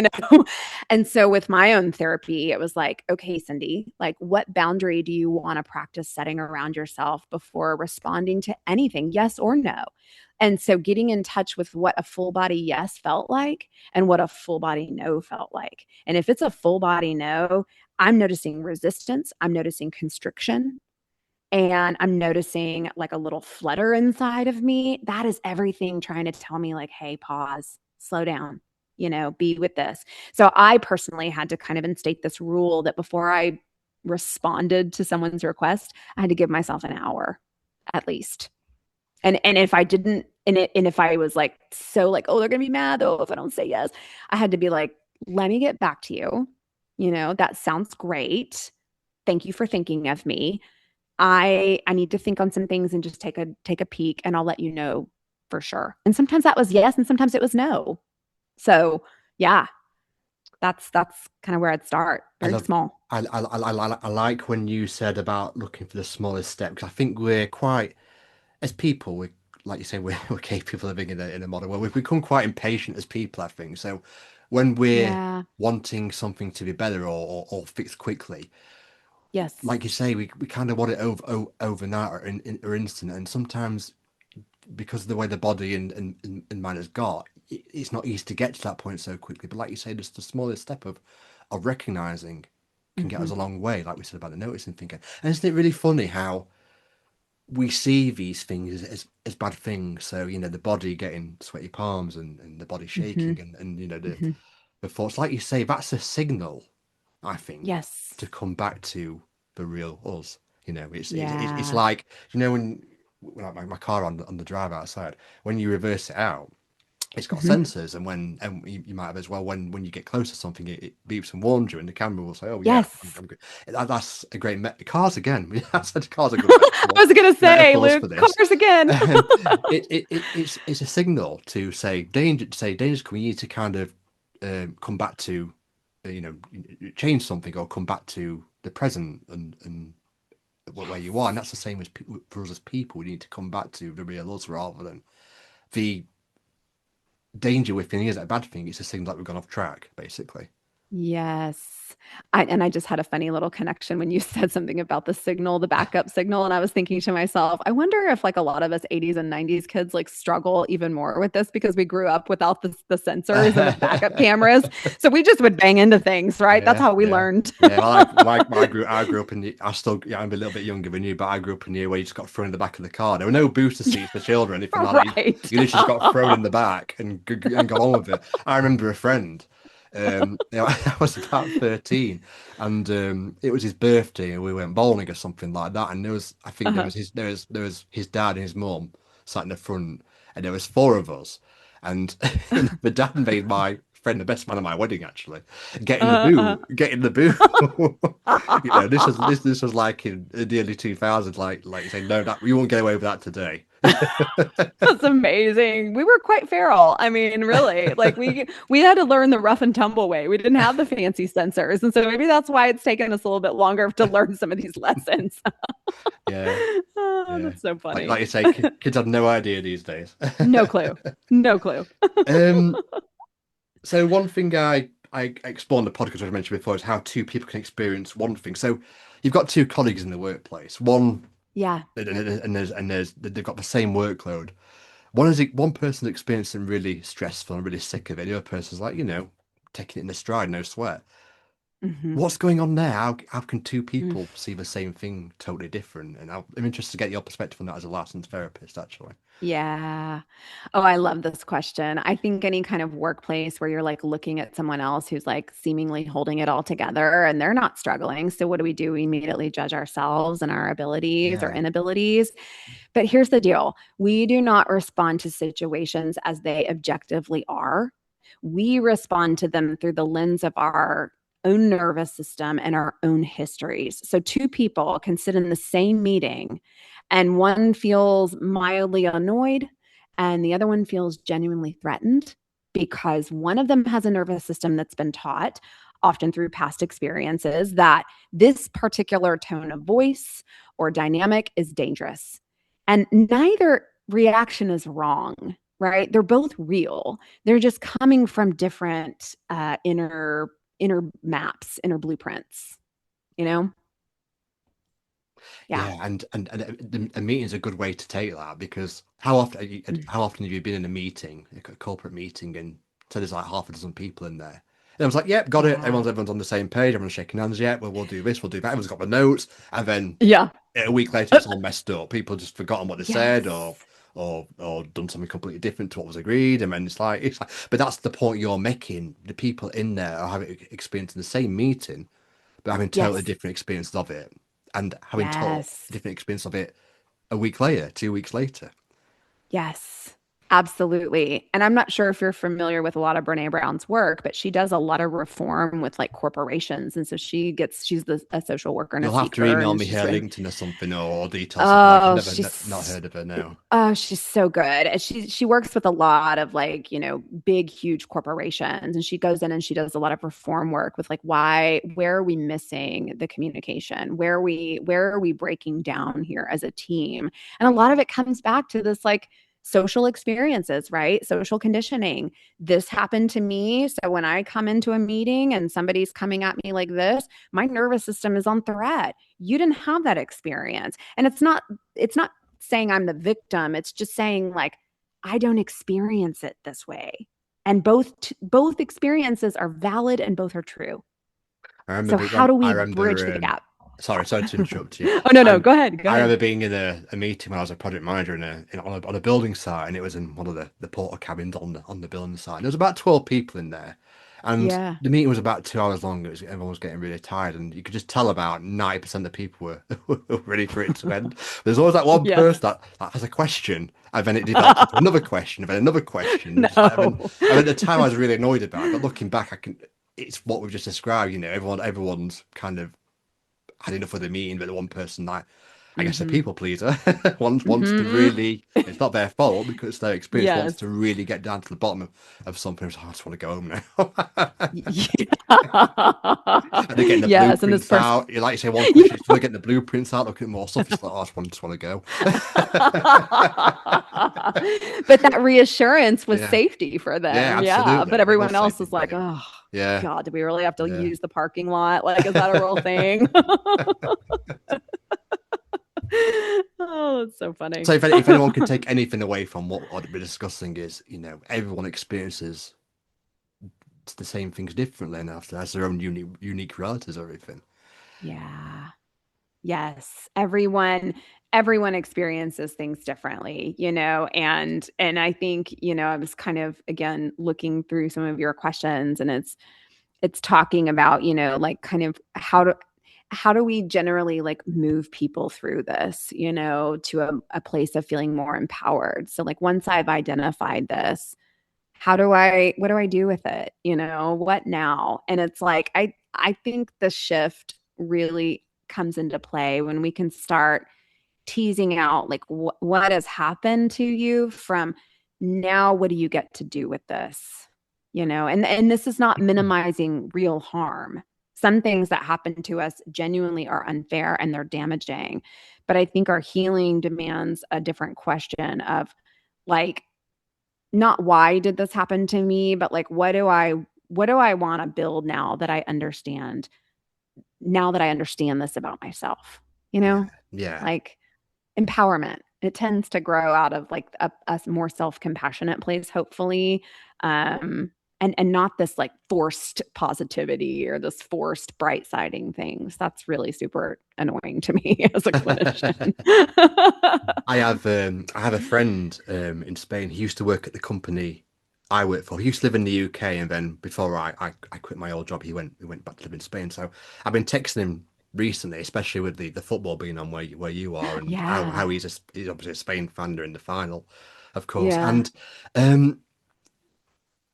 And so with my own therapy, it was like, okay, Cindy, like what boundary do you want to practice setting around yourself before responding to anything, yes or no? And so getting in touch with what a full body yes felt like and what a full body no felt like. And if it's a full body no, I'm noticing resistance, I'm noticing constriction, and I'm noticing like a little flutter inside of me, that is everything trying to tell me, like, hey, pause, slow down, be with this. So I personally had to kind of instate this rule that before I responded to someone's request, I had to give myself an hour at least. And if I didn't, and if I was like, so like, oh, they're gonna be mad though if I don't say yes, I had to be like, let me get back to you. That sounds great. Thank you for thinking of me. I need to think on some things and just take a peek, and I'll let you know for sure. And sometimes that was yes, and sometimes it was no. So yeah, that's kind of where I'd start. I Very love, small. I like when you said about looking for the smallest step, because I think we're quite, as people, we like you say, we're capable of living in a modern world. We've become quite impatient as people, I think. So when we're Yeah. wanting something to be better or fixed quickly, Yes. like you say, we kind of want it overnight or instant. And sometimes because of the way the body and mind has got, it's not easy to get to that point so quickly. But like you say, just the smallest step of recognizing can get us Hmm. a long way, like we said about the noticing thinking. And isn't it really funny how we see these things as bad things? So, the body getting sweaty palms and the body Hmm. shaking and Hmm. the thoughts, like you say, that's a signal, I think, Yes. to come back to the real us. It's Yeah. like, when my car on the drive outside, when you reverse it out, it's got Hmm. sensors, and you might have as well when you get close to something, it beeps and warns you, and the camera will say, "Oh yeah, Yes. I'm good." That's a great cars again. I said cars are good I was gonna say, metaphors Luke, for this. cars again. Um, it's a signal to say danger. To say danger's coming. You need to kind of come back to, change something or come back to the present and where you are. And Yes. that's the same as for us as people. We need to come back to the real us rather than the danger with thing is a bad thing. It's a signal that we've gone off track, basically. Yes. And I just had a funny little connection when you said something about the signal, the backup signal. And I was thinking to myself, I wonder if like a lot of us 80s and 90s kids like struggle even more with this because we grew up without the sensors and the backup cameras. So we just would bang into things, right? That's Yeah, how we yeah, learned. yeah. Well, I grew up in the. I still, yeah, I'm a little bit younger than you, but I grew up in the year where you just got thrown in the back of the car. There were no booster seats for children, or anything like that. You, Right. you literally just got thrown in the back and got on with it. I remember a friend. I was about 13, and it was his birthday, and we went bowling or something like that. And I think Uh-huh. there was his dad and his mum sat in the front, and there was four of us, and the dad made my friend the best man at my wedding actually Uh-huh. get in the boo. This was Uh-huh. this was like in the early 2000s, like you say, no, that you won't get away with that today. That's amazing. We were quite feral. I mean, really, like we had to learn the rough and tumble way. We didn't have the fancy sensors, and so maybe that's why it's taken us a little bit longer to learn some of these lessons. Yeah, Oh, yeah. that's so Like funny. you say, kids have no idea these days. No clue. No clue. Um, so one thing I explored in the podcast, which I mentioned before, is how two people can experience one thing. So you've got two colleagues in the workplace. One Yeah. and they've got the same workload. One person's experiencing really stressful and really sick of it. The other person's like, taking it in the stride, no sweat. Hmm. What's going on there? How can two people see the same thing totally different? And I'm interested to get your perspective on that as a licensed therapist, actually. Yeah. Oh, I love this question. I think any kind of workplace where you're like looking at someone else who's like seemingly holding it all together and they're not struggling. So, what do? We immediately judge ourselves and our abilities or Yeah. inabilities. But here's the deal, we do not respond to situations as they objectively are. We respond to them through the lens of our own nervous system and our own histories. So, two people can sit in the same meeting and one feels mildly annoyed and the other one feels genuinely threatened because one of them has a nervous system that's been taught, often through past experiences, that this particular tone of voice or dynamic is dangerous. And neither reaction is wrong, right? They're both real. They're just coming from different inner maps, inner blueprints, you know? Yeah. Yeah, and a meeting is a good way to take that because how often have you been in a meeting, a corporate meeting, and so there's like half a dozen people in there, And I was like, yep, got it. Yeah. Everyone's on the same page. Everyone's shaking hands. Yeah, well, we'll do this, we'll do that. Everyone's got the notes. And then Yeah. a week later, it's all messed up. People just forgotten what they said, Yes. or done something completely different to what was agreed. And then it's like, but that's the point you're making. The people in there are having experienced the same meeting, but having totally Yes. different experiences of it, and having total Yes. different experience of it a week later, 2 weeks later. Yes, absolutely. And I'm not sure if you're familiar with a lot of Brene Brown's work, but she does a lot of reform with like corporations. And so she's a social worker and a You'll have to speaker, email and me she's her written, LinkedIn or something, or details of her. I've oh, never not heard of her now. she's so good. And she works with a lot of like, big, huge corporations. And she goes in and she does a lot of reform work with like where are we missing the communication? Where are we breaking down here as a team? And a lot of it comes back to this like social experiences, right? Social conditioning. This happened to me. So when I come into a meeting and somebody's coming at me like this, my nervous system is on threat. You didn't have that experience. And it's not saying I'm the victim. It's just saying like I don't experience it this way. And both experiences are valid and both are true. I remember So being, how do I we bridge the remember gap? sorry to interrupt you. Oh no, I no, go ahead. Go I ahead. remember being in a meeting when I was a project manager on a building site, and it was in one of the porta cabins on the building site. And there was about 12 people in there, and Yeah. the meeting was about 2 hours long. Everyone was getting really tired, and you could just tell about 90% of the people were ready for it to end. There's always that one Yes. person that has a question, and then it develops into another question, and then another question. And just like, No. and at the time, I was really annoyed about it, but looking back, I can. It's what we've just described. Everyone's kind of had enough of the meeting, but the one person that I guess a Mm-hmm. people pleaser wants to Mm-hmm. really, it's not their fault because it's their experience, wants Yes. to really get down to the bottom of something. So I just want to go home now. And they're getting the Yes. And this blueprints person, out. You like you say one yeah. question, so they're getting the blueprints out, looking at more stuff. It's like, oh, I just want to go. But that reassurance was Yeah. safety for Yeah, them. Yeah. absolutely. But It was everyone else safety is for like, him. oh, Yeah. God, do we really have to Yeah. use the parking lot? Like, is that a real thing? Oh, that's so funny. So if anyone can take anything away from what we're discussing is, everyone experiences the same things differently and has their own unique realities or everything. Yeah. Yes. Everyone experiences things differently, and I think, I was kind of again looking through some of your questions, and it's talking about, like kind of how do we generally like move people through this, to a place of feeling more empowered. So like once I've identified this, what do I do with it? What now? And it's like I think the shift really comes into play when we can start teasing out like what has happened to you from now. What do you get to do with this? And this is not minimizing real harm. Some things that happen to us genuinely are unfair and they're damaging, but I think our healing demands a different question of like, not why did this happen to me, but like what do I want to build now that I understand this about myself, you Yeah, know? yeah, Like empowerment. It tends to grow out of like a more self-compassionate place, hopefully. And not this like forced positivity or this forced bright siding things. That's really super annoying to me as a clinician. I have a friend in Spain. He used to work at the company I work for. He used to live in the UK, and then before I quit my old job, he went back to live in Spain. So I've been texting him recently, especially with the football being on where you are, and how Yeah. he's obviously a Spain fan during the final, of course. Yeah. And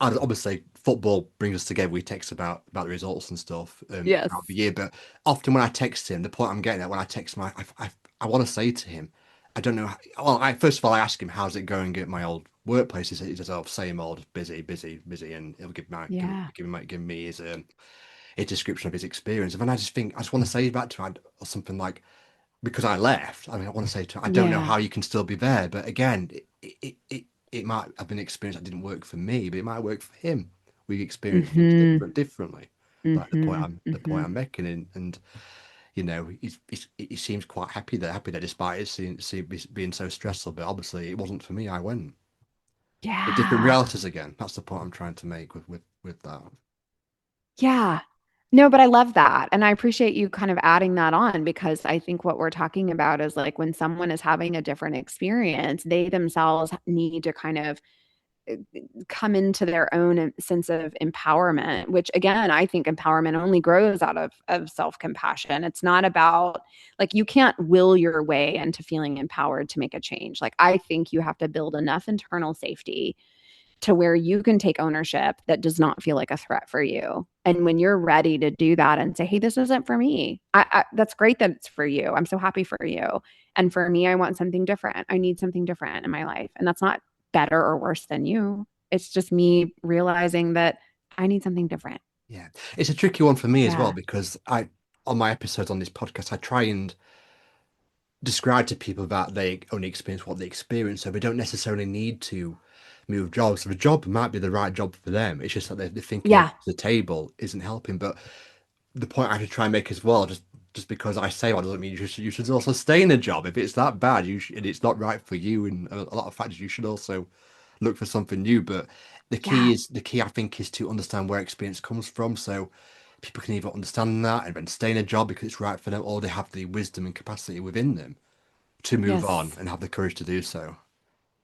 obviously football brings us together. We text about the results and stuff Yes. throughout the year. But often when I text him, the point I'm getting at when I text him, I want to say to him, I don't know. Well, first of all, I ask him how's it going at my old workplace. He says, "Oh, same old, busy, busy, busy," and he'll Yeah. give me his description of his experience. And then I just want to say back to him or something like, because I left. I mean, I want to say to him, I don't know Yeah. how you can still be there, but again, it might have been an experience that didn't work for me, but it might work for him. We experience things Mhm. differently. Like Mhm. the point Mhm. I'm making, and he seems quite happy there, despite it being so stressful. But obviously, it wasn't for me. I went. But different Yeah. realities again. That's the point I'm trying to make with that. Yeah. No, but I love that. And I appreciate you kind of adding that on because I think what we're talking about is like when someone is having a different experience, they themselves need to kind of come into their own sense of empowerment, which again, I think empowerment only grows out of self-compassion. It's not about like you can't will your way into feeling empowered to make a change. Like I think you have to build enough internal safety to where you can take ownership that does not feel like a threat for you. And when you're ready to do that and say, hey, this isn't for me, that's great that it's for you. I'm so happy for you. And for me, I want something different. I need something different in my life. And that's not better or worse than you. It's just me realizing that I need something different. Yeah, it's a tricky one for me as well Yeah. because on my episodes on this podcast, I try and describe to people that they only experience what they experience, so they don't necessarily need to move jobs. So the job might be the right job for them. It's just that they're thinking they Yeah. come to the table isn't helping. But the point I should try and make as well, just because I say that doesn't mean you should also stay in a job. If it's that bad, and it's not right for you, and a lot of factors, you should also look for something new. But Yeah. the key I think is to understand where experience comes from. So people can either understand that and then stay in a job because it's right for them, or they have the wisdom and capacity within them to move on Yes. and have the courage to do so.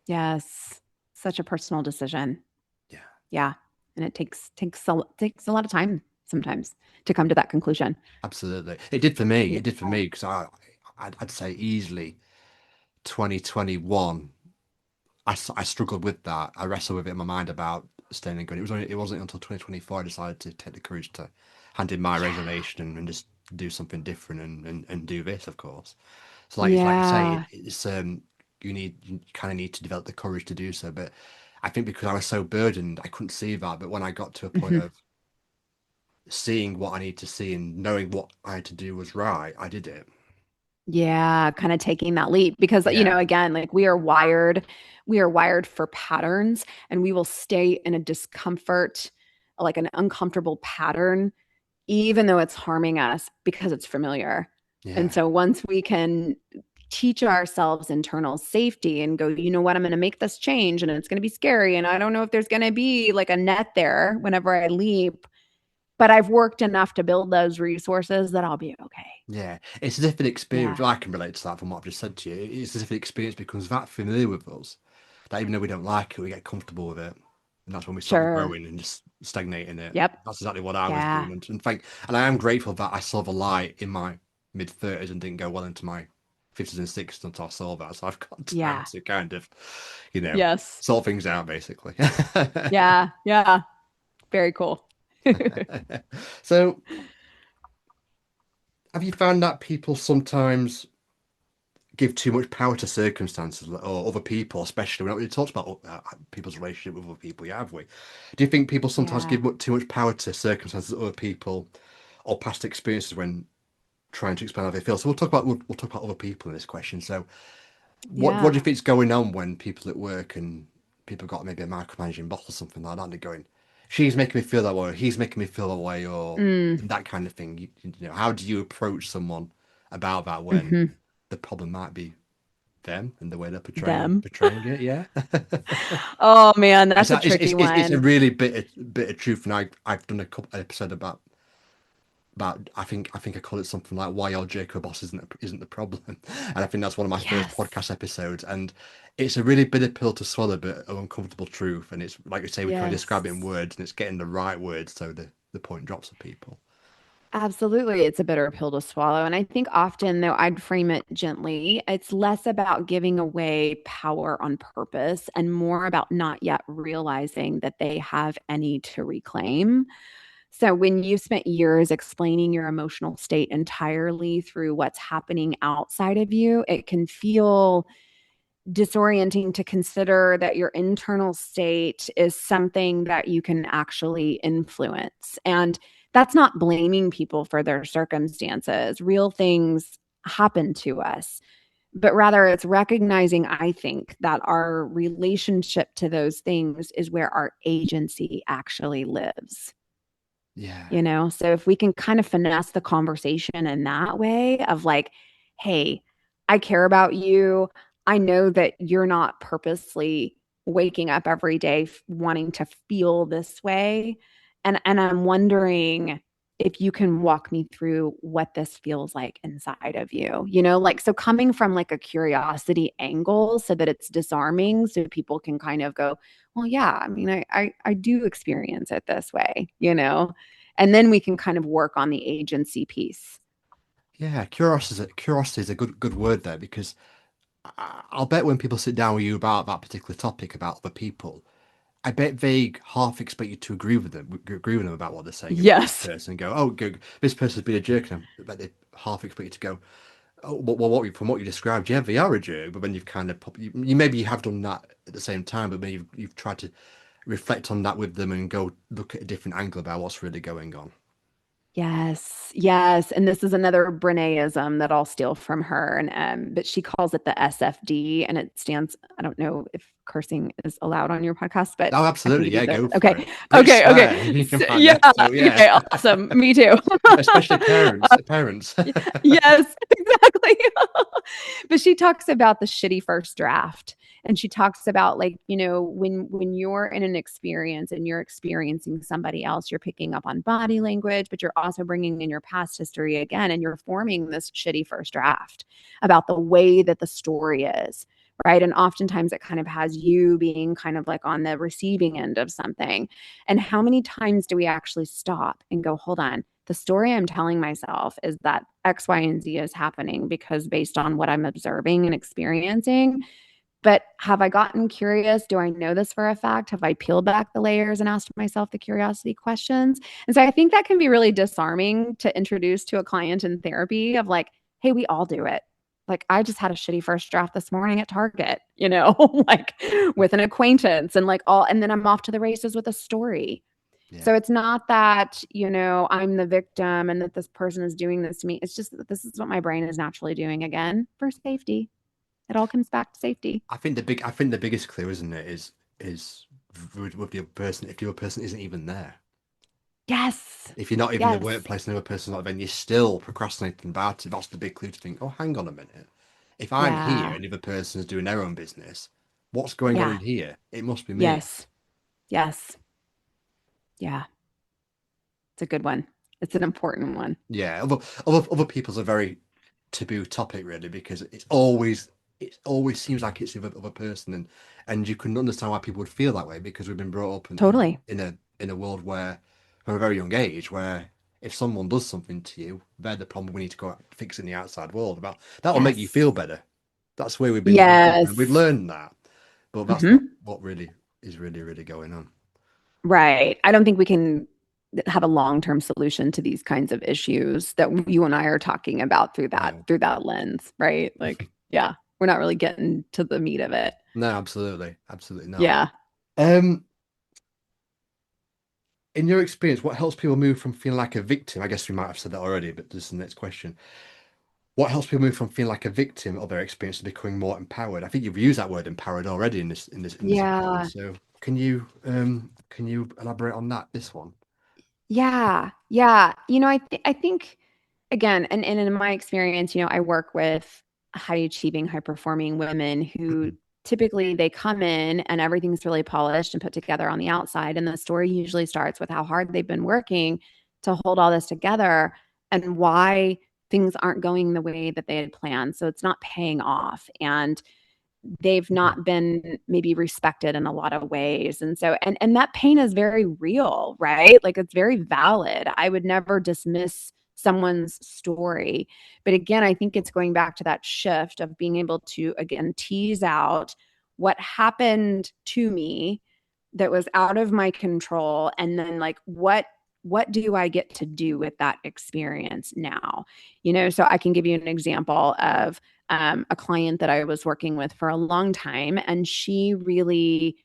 Yes. Such a personal decision. Yeah, Yeah. And it takes a lot of time sometimes to come to that conclusion. absolutely. It did for me. Yeah. It did for me because I'd say easily 2021. I struggled with that. I wrestled with it in my mind about staying and going. It wasn't until 2024 I decided to take the courage to hand in my Yeah. resignation and just do something different and do this, of course. So like you say, Yeah. it's you kind of need to develop the courage to do so. But I think because I was so burdened, I couldn't see that. But when I got to a point Mhm. of seeing what I need to see and knowing what I had to do was right, I did it. Yeah, kind of taking that leap because Yeah, again, like we are wired for patterns and we will stay in a discomfort, like an uncomfortable pattern, even though it's harming us because it's familiar. And yeah, so once we can teach ourselves internal safety and go, you know what, I'm going to make this change and it's going to be scary. And I don't know if there's going to be like a net there whenever I leap, but I've worked enough to build those resources that I'll be okay. yeah. It's as if an experience. Yeah. Well, I can relate to that from what I've just said to you. It's as if the experience becomes that familiar with us that even though we don't like it, we get comfortable with it, and that's when we stop Sure. growing and just stagnating it. Yep. That's exactly what I was Yeah. doing, and I am grateful that I saw the light in my mid 30s and didn't go well into my 50s and 60s until I saw that. So I've got time Yeah. to kind of, you know, Yes. sort things out basically. Yeah. Yeah. Very cool. So, have you found that people sometimes give too much power to circumstances or other people, especially? We're not really talked about people's relationship with other people, yeah, have we? Do you think people sometimes Yeah. give too much power to circumstances of other people or past experiences when trying to explain how they feel? So we'll talk about other people in this question. So, what Yeah. do you think is going on when people at work and people got maybe a micromanaging boss or something like that, and they're going, "She's making me feel that way," or "He's making me feel that way," or Mm. that kind of thing? You know, how do you approach someone about that when Hmm. the problem might be them and the way they're Them. portraying it? Yeah, Oh man, that's a tricky it's a one. really bit of truth, and I've done a couple episode about I think I call it something like why your Jacob boss isn't the problem, and I think that's one of my first Yes. podcast episodes, and it's a really bitter pill to swallow, but an uncomfortable truth, and it's like you say we can only Yes. describe it in words, and it's getting the right words so the point drops for people. Absolutely. It's a bitter pill to swallow. And I think often, though, I'd frame it gently. It's less about giving away power on purpose and more about not yet realizing that they have any to reclaim. So, when you spent years explaining your emotional state entirely through what's happening outside of you, it can feel disorienting to consider that your internal state is something that you can actually influence. And that's not blaming people for their circumstances. Real things happen to us, but rather it's recognizing, I think, that our relationship to those things is where our agency actually lives. Yeah, So if we can kind of finesse the conversation in that way of like, hey, I care about you. I know that you're not purposely waking up every day wanting to feel this way. And I'm wondering if you can walk me through what this feels like inside of you, like, so coming from like a curiosity angle so that it's disarming so people can kind of go, well, yeah, I mean, I do experience it this way. And then we can kind of work on the agency piece. Yeah, curiosity is a good word there because I'll bet when people sit down with you about that particular topic about other people, I bet they half expect you to agree with them about what they're saying about this Yes. person, and go, "Oh, this person's been a jerk," and I bet they half expect you to go, "Oh, well, from what you described, yeah, they are a jerk." But when you've kind of you maybe you have done that at the same time, but maybe you've tried to reflect on that with them and go look at a different angle about what's really going on. Yes, yes, and this is another Brenéism that I'll steal from her, and but she calls it the SFD, and it stands. I don't know if cursing is allowed on your podcast, but Oh, I can absolutely, give you yeah, the go for okay, it. British okay, swear, okay. you can So, find yeah, it. So yeah, okay, awesome. Me too. especially parents. Yes, exactly. But she talks about the shitty first draft, and she talks about, like, when you're in an experience and you're experiencing somebody else, you're picking up on body language, but you're also bringing in your past history again, and you're forming this shitty first draft about the way that the story is. Right. And oftentimes it kind of has you being kind of like on the receiving end of something. And how many times do we actually stop and go, hold on, the story I'm telling myself is that X, Y, and Z is happening because based on what I'm observing and experiencing. But have I gotten curious? Do I know this for a fact? Have I peeled back the layers and asked myself the curiosity questions? And so I think that can be really disarming to introduce to a client in therapy of like, hey, we all do it. Like, I just had a shitty first draft this morning at Target, like with an acquaintance, and like and then I'm off to the races with a story. Yeah, So it's not that, I'm the victim and that this person is doing this to me. It's just that this is what my brain is naturally doing again for safety. It all comes back to safety. I think the biggest clue, isn't it, is with the other person. If the other person isn't even there, Yes. if you're not even in the Yes. workplace and the other person's not, then you're still procrastinating about it. That's the big clue to think. Oh, hang on a minute. If I'm here Yeah. and the other person's doing their own business, what's going on Yeah. in here? It must be me. Yes. Yes. Yeah. It's a good one. It's an important one. Yeah, other people's a very taboo topic really because it always seems like it's the other person, and you can understand why people would feel that way because we've been brought up Totally. in a world where from a very young age where if someone does something to you, they're the problem we need to go out and fix in the outside world. About that will make you Yes. feel better. That's where we've been brought up and we've Yes. learned that, but that's not Hmm. what really is really going on. Right. I don't think we can have a long-term solution to these kinds of issues that you and I are talking about through that No, through that lens, right? Like, yeah, we're not really getting to the meat of it. no, absolutely not. Yeah. Um, in your experience, what helps people move from feeling like a victim? I guess we might have said that already, but this is the next question. What helps people move from feeling like a victim of their experience to becoming more empowered? I think you've used that word empowered already in this episode. Yeah. So can you elaborate on that this one? Yeah. Yeah. I think again, and in my experience, I work with high achieving, high performing women who typically they come in and everything's really polished and put together on the outside. And the story usually starts with how hard they've been working to hold all this together and why things aren't going the way that they had planned. So it's not paying off. And they've not been maybe respected in a lot of ways. And so and that pain is very real, right? Like, it's very valid. I would never dismiss someone's story. But again, I think it's going back to that shift of being able to again tease out what happened to me that was out of my control, and then like what do I get to do with that experience now? So I can give you an example of a client that I was working with for a long time, and she really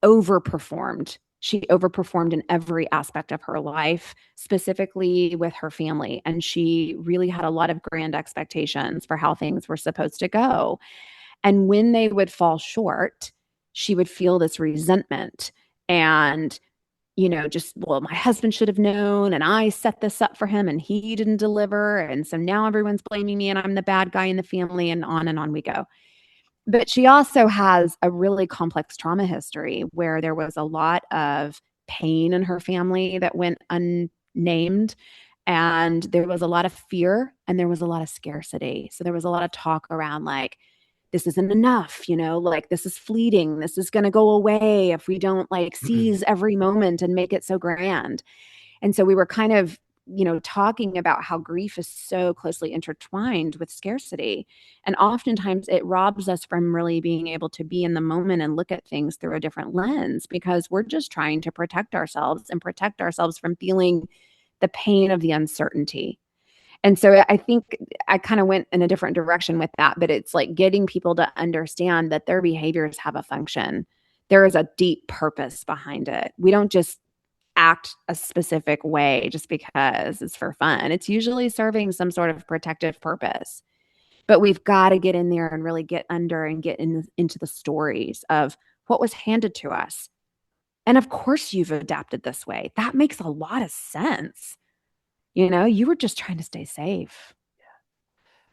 overperformed. She overperformed in every aspect of her life, specifically with her family. And she really had a lot of grand expectations for how things were supposed to go. And when they would fall short, she would feel this resentment and just, well, my husband should have known, and I set this up for him and he didn't deliver. And so now everyone's blaming me and I'm the bad guy in the family, and on we go. But she also has a really complex trauma history where there was a lot of pain in her family that went unnamed. And there was a lot of fear and there was a lot of scarcity. So there was a lot of talk around like, this isn't enough, like this is fleeting. This is going to go away if we don't like seize every moment and make it so grand. And so we were kind of, talking about how grief is so closely intertwined with scarcity. And oftentimes it robs us from really being able to be in the moment and look at things through a different lens because we're just trying to protect ourselves and protect ourselves from feeling the pain of the uncertainty. And so I think I kind of went in a different direction with that, but it's like getting people to understand that their behaviors have a function. There is a deep purpose behind it. We don't just act a specific way just because it's for fun. It's usually serving some sort of protective purpose. But we've got to get in there and really get under and get into the stories of what was handed to us. And of course, you've adapted this way. That makes a lot of sense. You were just trying to stay safe.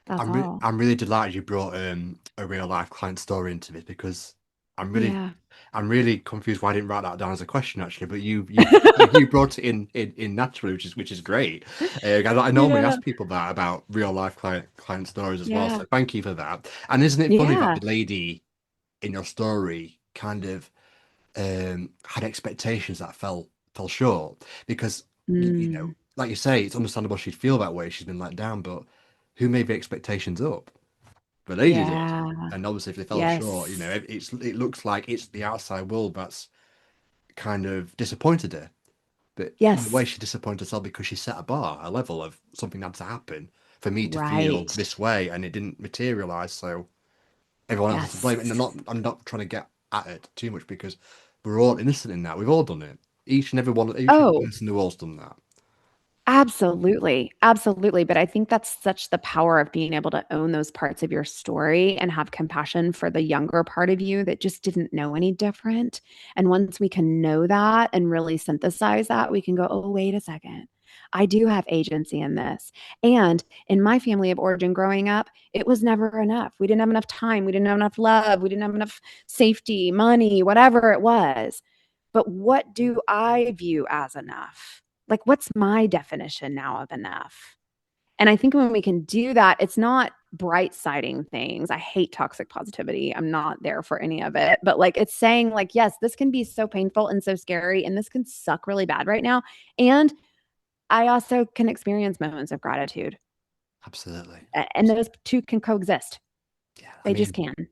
That's all. I'm really delighted you brought a real life client story into this because I'm really Yeah. I'm really confused why I didn't write that down as a question actually, but you brought it in naturally, which is great. I normally Yeah. ask people that about real life client stories as well, Yeah. so thank you for that. And isn't it funny that Yeah. the lady in your story kind of had expectations that fell short because Mm. like you say, it's understandable she'd feel that way. She's been let down, but who made the expectations up? The lady did, Yeah. and obviously if they fell short, Yes. it looks like it's the outside world that's kind of disappointed her. But in a way, Yes. she disappointed herself because she set a bar, a level of something had to happen for me to feel Right. this way, and it didn't materialize. So everyone else is to blame. And Yes. I'm not trying to get at it too much because we're all innocent in that. We've all done it. Each and every Oh, person in the world's done that. absolutely. Absolutely. But I think that's such the power of being able to own those parts of your story and have compassion for the younger part of you that just didn't know any different. And once we can know that and really synthesize that, we can go, oh, wait a second. I do have agency in this. And in my family of origin growing up, it was never enough. We didn't have enough time. We didn't have enough love. We didn't have enough safety, money, whatever it was. But what do I view as enough? Like, what's my definition now of enough? And I think when we can do that, it's not bright siding things. I hate toxic positivity. I'm not there for any of it. But like, it's saying, like, yes, this can be so painful and so scary, and this can suck really bad right now. And I also can experience moments of gratitude. Absolutely. And those two can coexist. Yeah. I They just mean, can.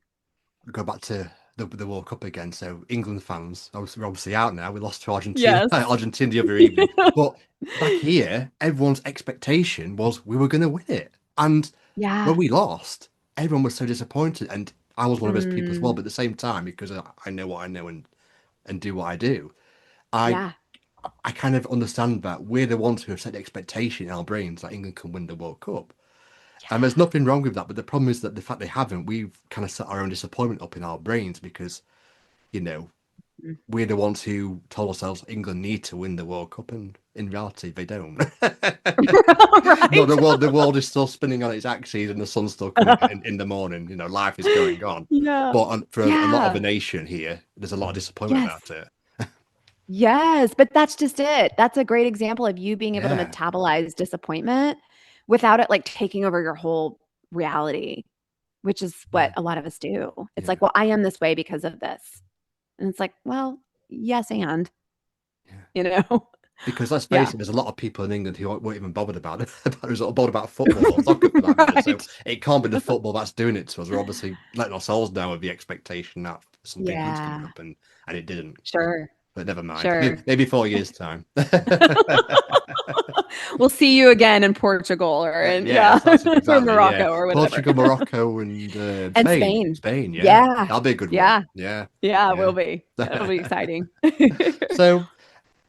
we go back to the World Cup again. So England fans, we're obviously out now. We lost to Argentina, Yes. Argentina the other evening. But back here, everyone's expectation was we were going to win it, and when Yeah. we lost, everyone was so disappointed, and I was one of those people as well. Mm, But at the same time, because I know what I know and do what I do, I yeah. I kind of understand that we're the ones who have set the expectation in our brains that England can win the World Cup. And there's nothing wrong with that, but the problem is that the fact they haven't, we've kind of set our own disappointment up in our brains because, you know, Yeah. we're the ones who told ourselves England need to win the World Cup, and in reality, they don't. No, Right. the world is still spinning on its axis, and the sun's still coming out in the morning. Life is going on. Yeah. But for a lot of Yeah. the nation here, there's a lot of disappointment Yes. about it. Yes. But that's just it. That's a great example of you being able to Yeah, metabolize disappointment without it like taking over your whole reality, which is what yeah, a lot of us do. It's yeah, like, well, I am this way because of this. And it's like, well, yes, and, yeah. you know? Because let's face Yeah. it, there's a lot of people in England who weren't even bothered about it, bothered about football or soccer for that matter. So Right. it can't be the football that's doing it to us. We're obviously letting ourselves down with the expectation that something good's coming Yeah. up, and it didn't. Sure. But never mind. Sure. Maybe 4 years time. We'll see you again in Portugal or in, yeah, Yes, that's it or exactly. Yeah, Morocco or whatever. Portugal, Morocco, and And Spain. Spain. Spain. Yeah, Yeah. that'll be a good one. Yeah. Yeah, Yeah, it will yeah. be. It'll be exciting. So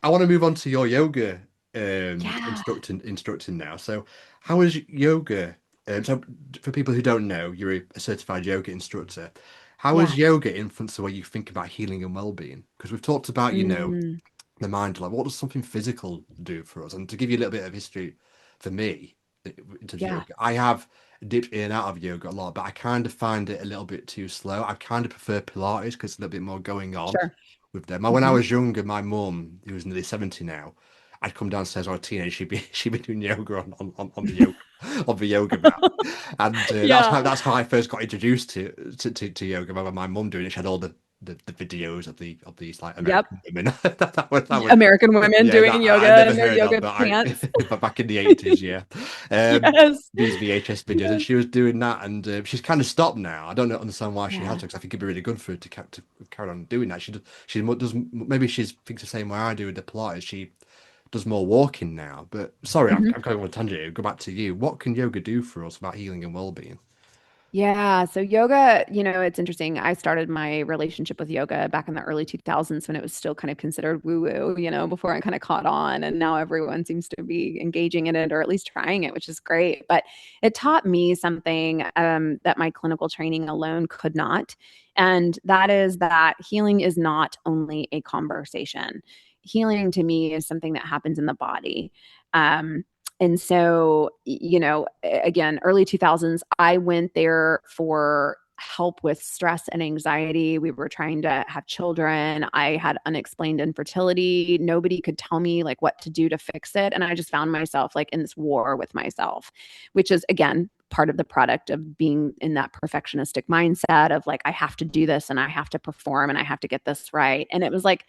I want to move on to your yoga Yeah. instructing now. So how is yoga? So for people who don't know, you're a certified yoga instructor. How has Yeah. yoga influenced the way you think about healing and well-being? Because we've talked about, Mm, the mind, like what does something physical do for us? And to give you a little bit of history for me in terms of yeah. yoga, I have dipped in and out of yoga a lot, but I kind of find it a little bit too slow. I kind of prefer Pilates because it's a little bit more going on. Sure. with them. When I Mhm. was younger, my mum, who was nearly 70 now, I'd come downstairs or a teenager, she'd be doing yoga on the yoga mat. And Yeah. that's how I first got introduced to yoga. My mum doing it. She had all the videos of these like Yep. American women. That was American women yeah, doing that I yoga never in their heard of, yoga but I pants. but back in the 80s, yeah. Yes. These VHS videos, and Yes. she was doing that, and she's kind of stopped now. I don't understand why she has Yeah. to, because I think it'd be really good for her to carry on doing that. She does maybe she thinks the same way I do with the Pilates. She does more walking now. But sorry, Mhm. I'm going on a tangent here. Go back to you. What can yoga do for us about healing and well-being? Yeah, so yoga, it's interesting. I started my relationship with yoga back in the early 2000s when it was still kind of considered woo-woo, before I kind of caught on. And now everyone seems to be engaging in it or at least trying it, which is great. But it taught me something that my clinical training alone could not. And that is that healing is not only a conversation. Healing to me is something that happens in the body. Um, and so, again, early 2000s, I went there for help with stress and anxiety. We were trying to have children. I had unexplained infertility. Nobody could tell me like what to do to fix it. And I just found myself like in this war with myself, which is again part of the product of being in that perfectionistic mindset of like, I have to do this and I have to perform and I have to get this right. And it was like,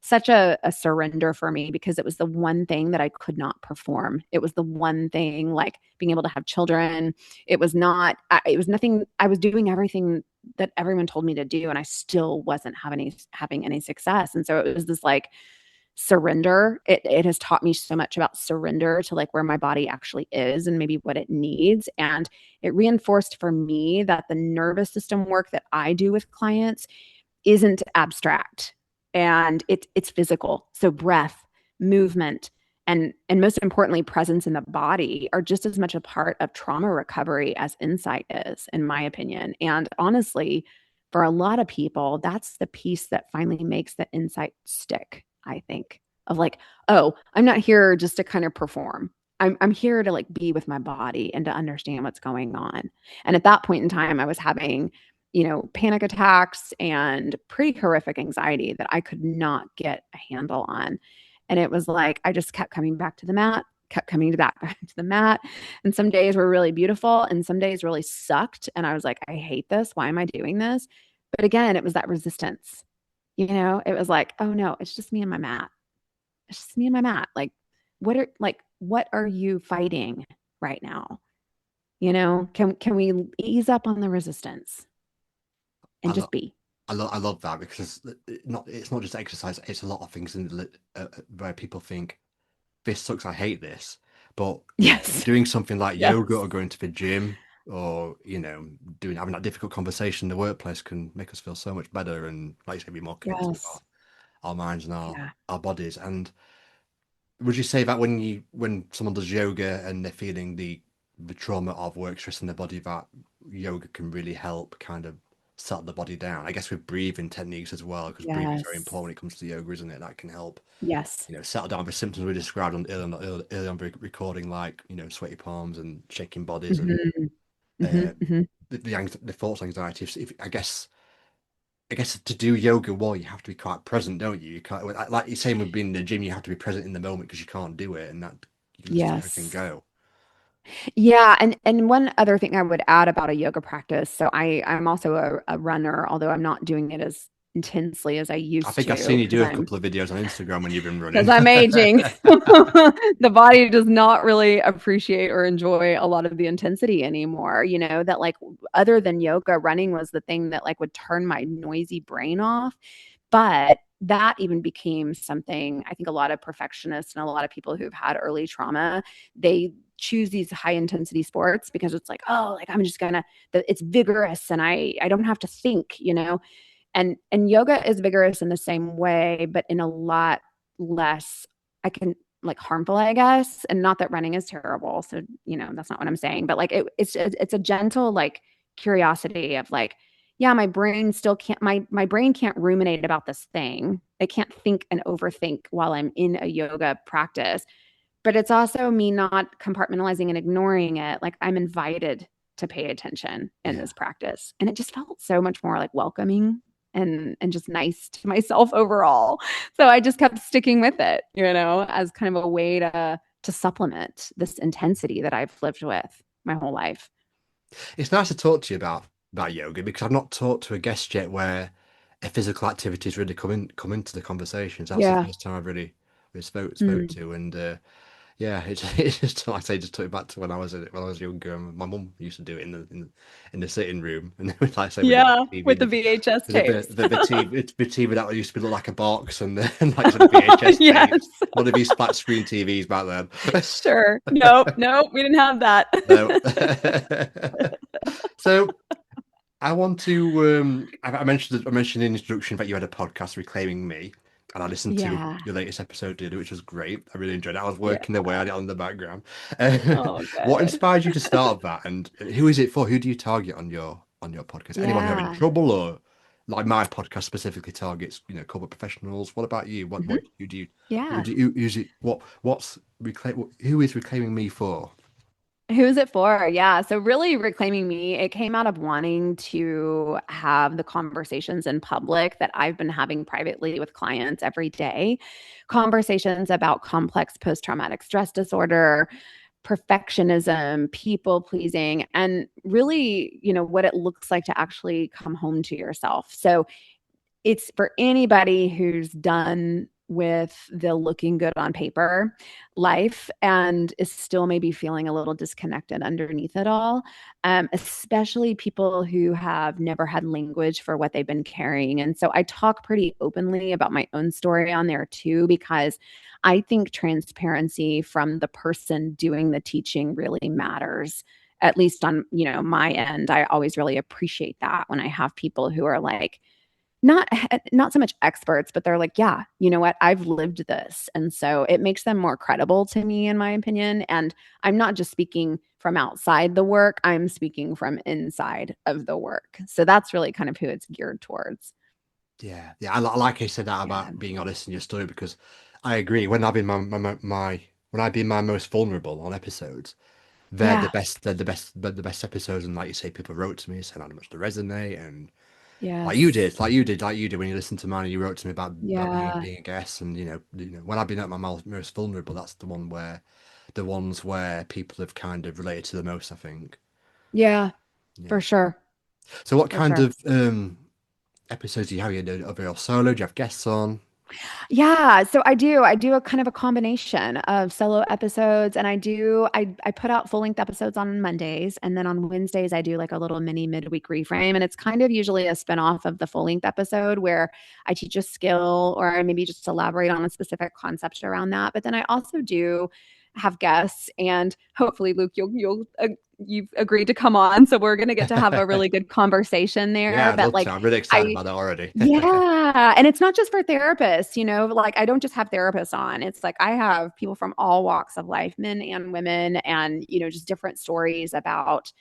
such a surrender for me because it was the one thing that I could not perform. It was the one thing like being able to have children. It was not, it was nothing. I was doing everything that everyone told me to do and I still wasn't having any success. And so it was this like surrender. It has taught me so much about surrender to like where my body actually is and maybe what it needs. And it reinforced for me that the nervous system work that I do with clients isn't abstract and it's physical. So breath, movement, and most importantly, presence in the body are just as much a part of trauma recovery as insight is, in my opinion. And honestly, for a lot of people, that's the piece that finally makes the insight stick, I think, of like, oh, I'm not here just to kind of perform. I'm here to like be with my body and to understand what's going on. And at that point in time, I was having panic attacks and pretty horrific anxiety that I could not get a handle on. And it was like, I just kept coming back to the mat, kept coming back to the mat. And some days were really beautiful and some days really sucked. And I was like, I hate this. Why am I doing this? But again, it was that resistance. It was like, oh no, it's just me and my mat. It's just me and my mat. What are you fighting right now? Can we ease up on the resistance I and love just be? I love that because it's not just exercise. It's a lot of things where people think this sucks. I hate this, but Yes. doing something like yoga Yes. or going to the gym or doing having that difficult conversation in the workplace can make us feel so much better and, like you say, be more connected with Yes. our minds and Yeah. our bodies. And would you say that when someone does yoga and they're feeling the trauma of work stress in their body, that yoga can really help kind of settle the body down? I guess with breathing techniques as well, because breathing is very important Yes. when it comes to yoga, isn't it? That can help, Yes. settle down the symptoms we described early on the recording, like sweaty palms and shaking bodies and Mhm. Mhm. uh, Mhm. the thoughts, anxiety. If I guess to do yoga well, you have to be quite present, don't you? You can't, like you're saying with being in the gym, you have to be present in the moment because you can't do it, and that you can just let everything Yes. go. Yeah, and one other thing I would add about a yoga practice. So I'm also a runner, although I'm not doing it as intensely as I I used think I've seen to you because do a I'm couple of videos on Instagram when you've been because running. I'm aging. The body does not really appreciate or enjoy a lot of the intensity anymore. That like other than yoga, running was the thing that like would turn my noisy brain off. But that even became something I think a lot of perfectionists and a lot of people who've had early trauma, they choose these high intensity sports because it's like, oh, like I'm just gonna, it's vigorous and I don't have to think. And yoga is vigorous in the same way, but in a lot less, I can like harmful, I guess. And not that running is terrible. So, that's not what I'm saying. But like it's a gentle like curiosity of like, yeah, my brain can't ruminate about this thing. It can't think and overthink while I'm in a yoga practice. But it's also me not compartmentalizing and ignoring it. Like I'm invited to pay attention in Yeah, this practice. And it just felt so much more like welcoming. and just nice to myself overall. So I just kept sticking with it, as kind of a way to supplement this intensity that I've lived with my whole life. It's nice to talk to you about yoga because I've not talked to a guest yet where a physical activity's really come into the conversations. That's the Yeah. first time I've really spoke Mm. to, and yeah, it's just like I say, just took it back to when I was younger. And my mum used to do it in the sitting room, and like I say, with the Yeah, TV, with the VHS tapes. the TV that used to look like a box, and and like you said, the VHS Yes. tapes, one of these flat screen TVs back then. Sure. Nope, nope, we didn't have that. No. So I want to. I mentioned in the introduction that you had a podcast, Reclaiming Me, and I listened to Yeah. your latest episode, dude, which was great. I really enjoyed it. I was Yeah. working away at it on the background. Oh, What good. inspired you to start that, and who is it for? Who do you target on your podcast? Anyone who having Yeah. trouble, or like my podcast specifically targets, corporate professionals? What about you? Mhm. Who do you Yeah. use it? Who is Reclaiming Me for? Who's it for? Yeah. So, really, Reclaiming Me, it came out of wanting to have the conversations in public that I've been having privately with clients every day. Conversations about complex post traumatic stress disorder, perfectionism, people pleasing, and really, what it looks like to actually come home to yourself. So, it's for anybody who's done with the looking good on paper life and is still maybe feeling a little disconnected underneath it all, especially people who have never had language for what they've been carrying. And so I talk pretty openly about my own story on there too, because I think transparency from the person doing the teaching really matters. At least on, my end, I always really appreciate that when I have people who are like, not so much experts, but they're like, yeah, you know what? I've lived this. And so it makes them more credible to me, in my opinion. And I'm not just speaking from outside the work, I'm speaking from inside of the work. So that's really kind of who it's geared towards. Yeah, yeah. Like I said that Yeah. about being honest in your story because I agree. When I've been when I've been my most vulnerable on episodes, they're the Yeah. best. They're the best episodes. And like you say, people wrote to me saying how much they resonate, and Yes. like you did when you listened to mine. And you wrote to me about Yeah. being a guest, and when I've been at my most vulnerable, that's the ones where people have kind of related to the most. I think. Yeah. For Yeah. sure. So, what For kind sure. of episodes do you have? You do of your solo? Do you have guests on? Yeah, so I do a kind of a combination of solo episodes, and I put out full-length episodes on Mondays, and then on Wednesdays I do like a little mini midweek reframe, and it's kind of usually a spinoff of the full-length episode where I teach a skill or I maybe just elaborate on a specific concept around that. But then I also do have guests, and hopefully, Luke, you've agreed to come on, so we're gonna get to have a really good conversation Yeah, there. I'd But love to. like I'm really excited I about that already. yeah, and it's not just for therapists, like I don't just have therapists on. It's like I have people from all walks of life, men and women, and just different stories about,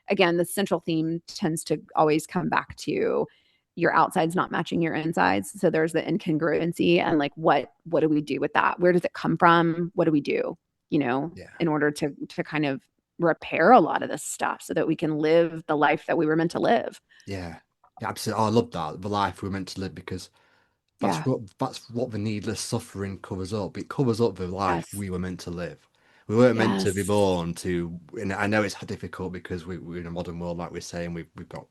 again, the central theme tends to always come back to your outsides not matching your insides. So there's the incongruency and like what do we do with that? Where does it come from? What do we do, Yeah, in order to kind of repair a lot of this stuff so that we can live the life that we were meant to live. yeah, yeah, absolutely. Oh, I love that. The life we're meant to live because Yeah. that's what the needless suffering covers up. It covers up the life Yes. we were meant to live. We weren't meant to be Yes. born to, and I know it's difficult because we're in a modern world, like we're saying, we've got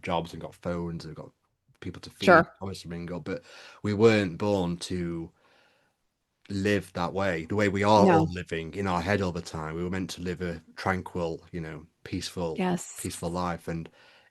jobs and got phones and got people to feed, Sure. promise to bring up, but we weren't born to live that way, the way we are all No. living in our head all the time. We were meant to live a tranquil, Yes. peaceful life, and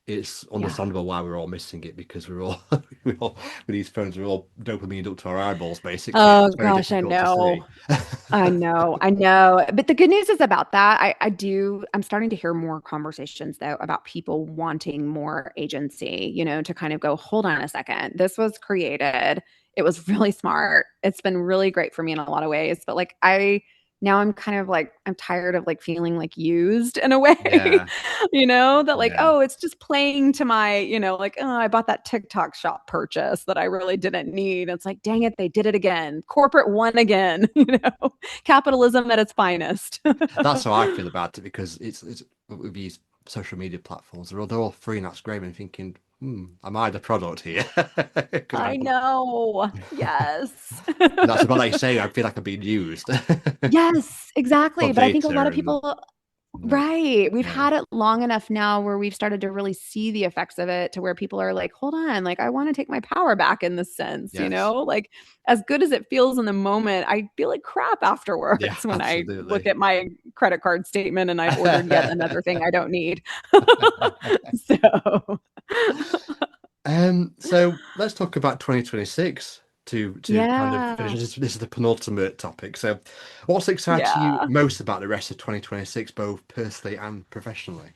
it's Yeah. understandable why we're all missing it because we're all, we're all with these phones, we're all dopamine up to our eyeballs, basically. Oh It's very gosh, I difficult to know. see. I know. I know. But the good news is about that. I'm starting to hear more conversations though about people wanting more agency, to kind of go, hold on a second. This was created. It was really smart. It's been really great for me in a lot of ways. But like now I'm kind of like I'm tired of like feeling like used in a way, Yeah, that like, yeah, oh, it's just playing to my, like, oh, I bought that TikTok shop purchase that I really didn't need. It's like, dang it, they did it again. Corporate won again, capitalism at its finest. that's how I feel about it because it's with these social media platforms, they're all free and that's great. And thinking, am I the product here? Because I know. Yes. that's about like saying I feel like I'm being used Yes, for exactly. But I think a lot data of and people, no, right. We've yeah, had it long enough now where we've started to really see the effects of it to where people are like, hold on, like I want to take my power back in this sense, you yes, know? Like as good as it feels in the moment, I feel like crap yeah, afterwards when I look absolutely. at my credit card statement and I've ordered yet another thing I don't need. So, So let's talk about 2026 to kind of finish. yeah. This is the penultimate topic. So, what's exciting you Yeah. most about the rest of 2026, both personally and professionally?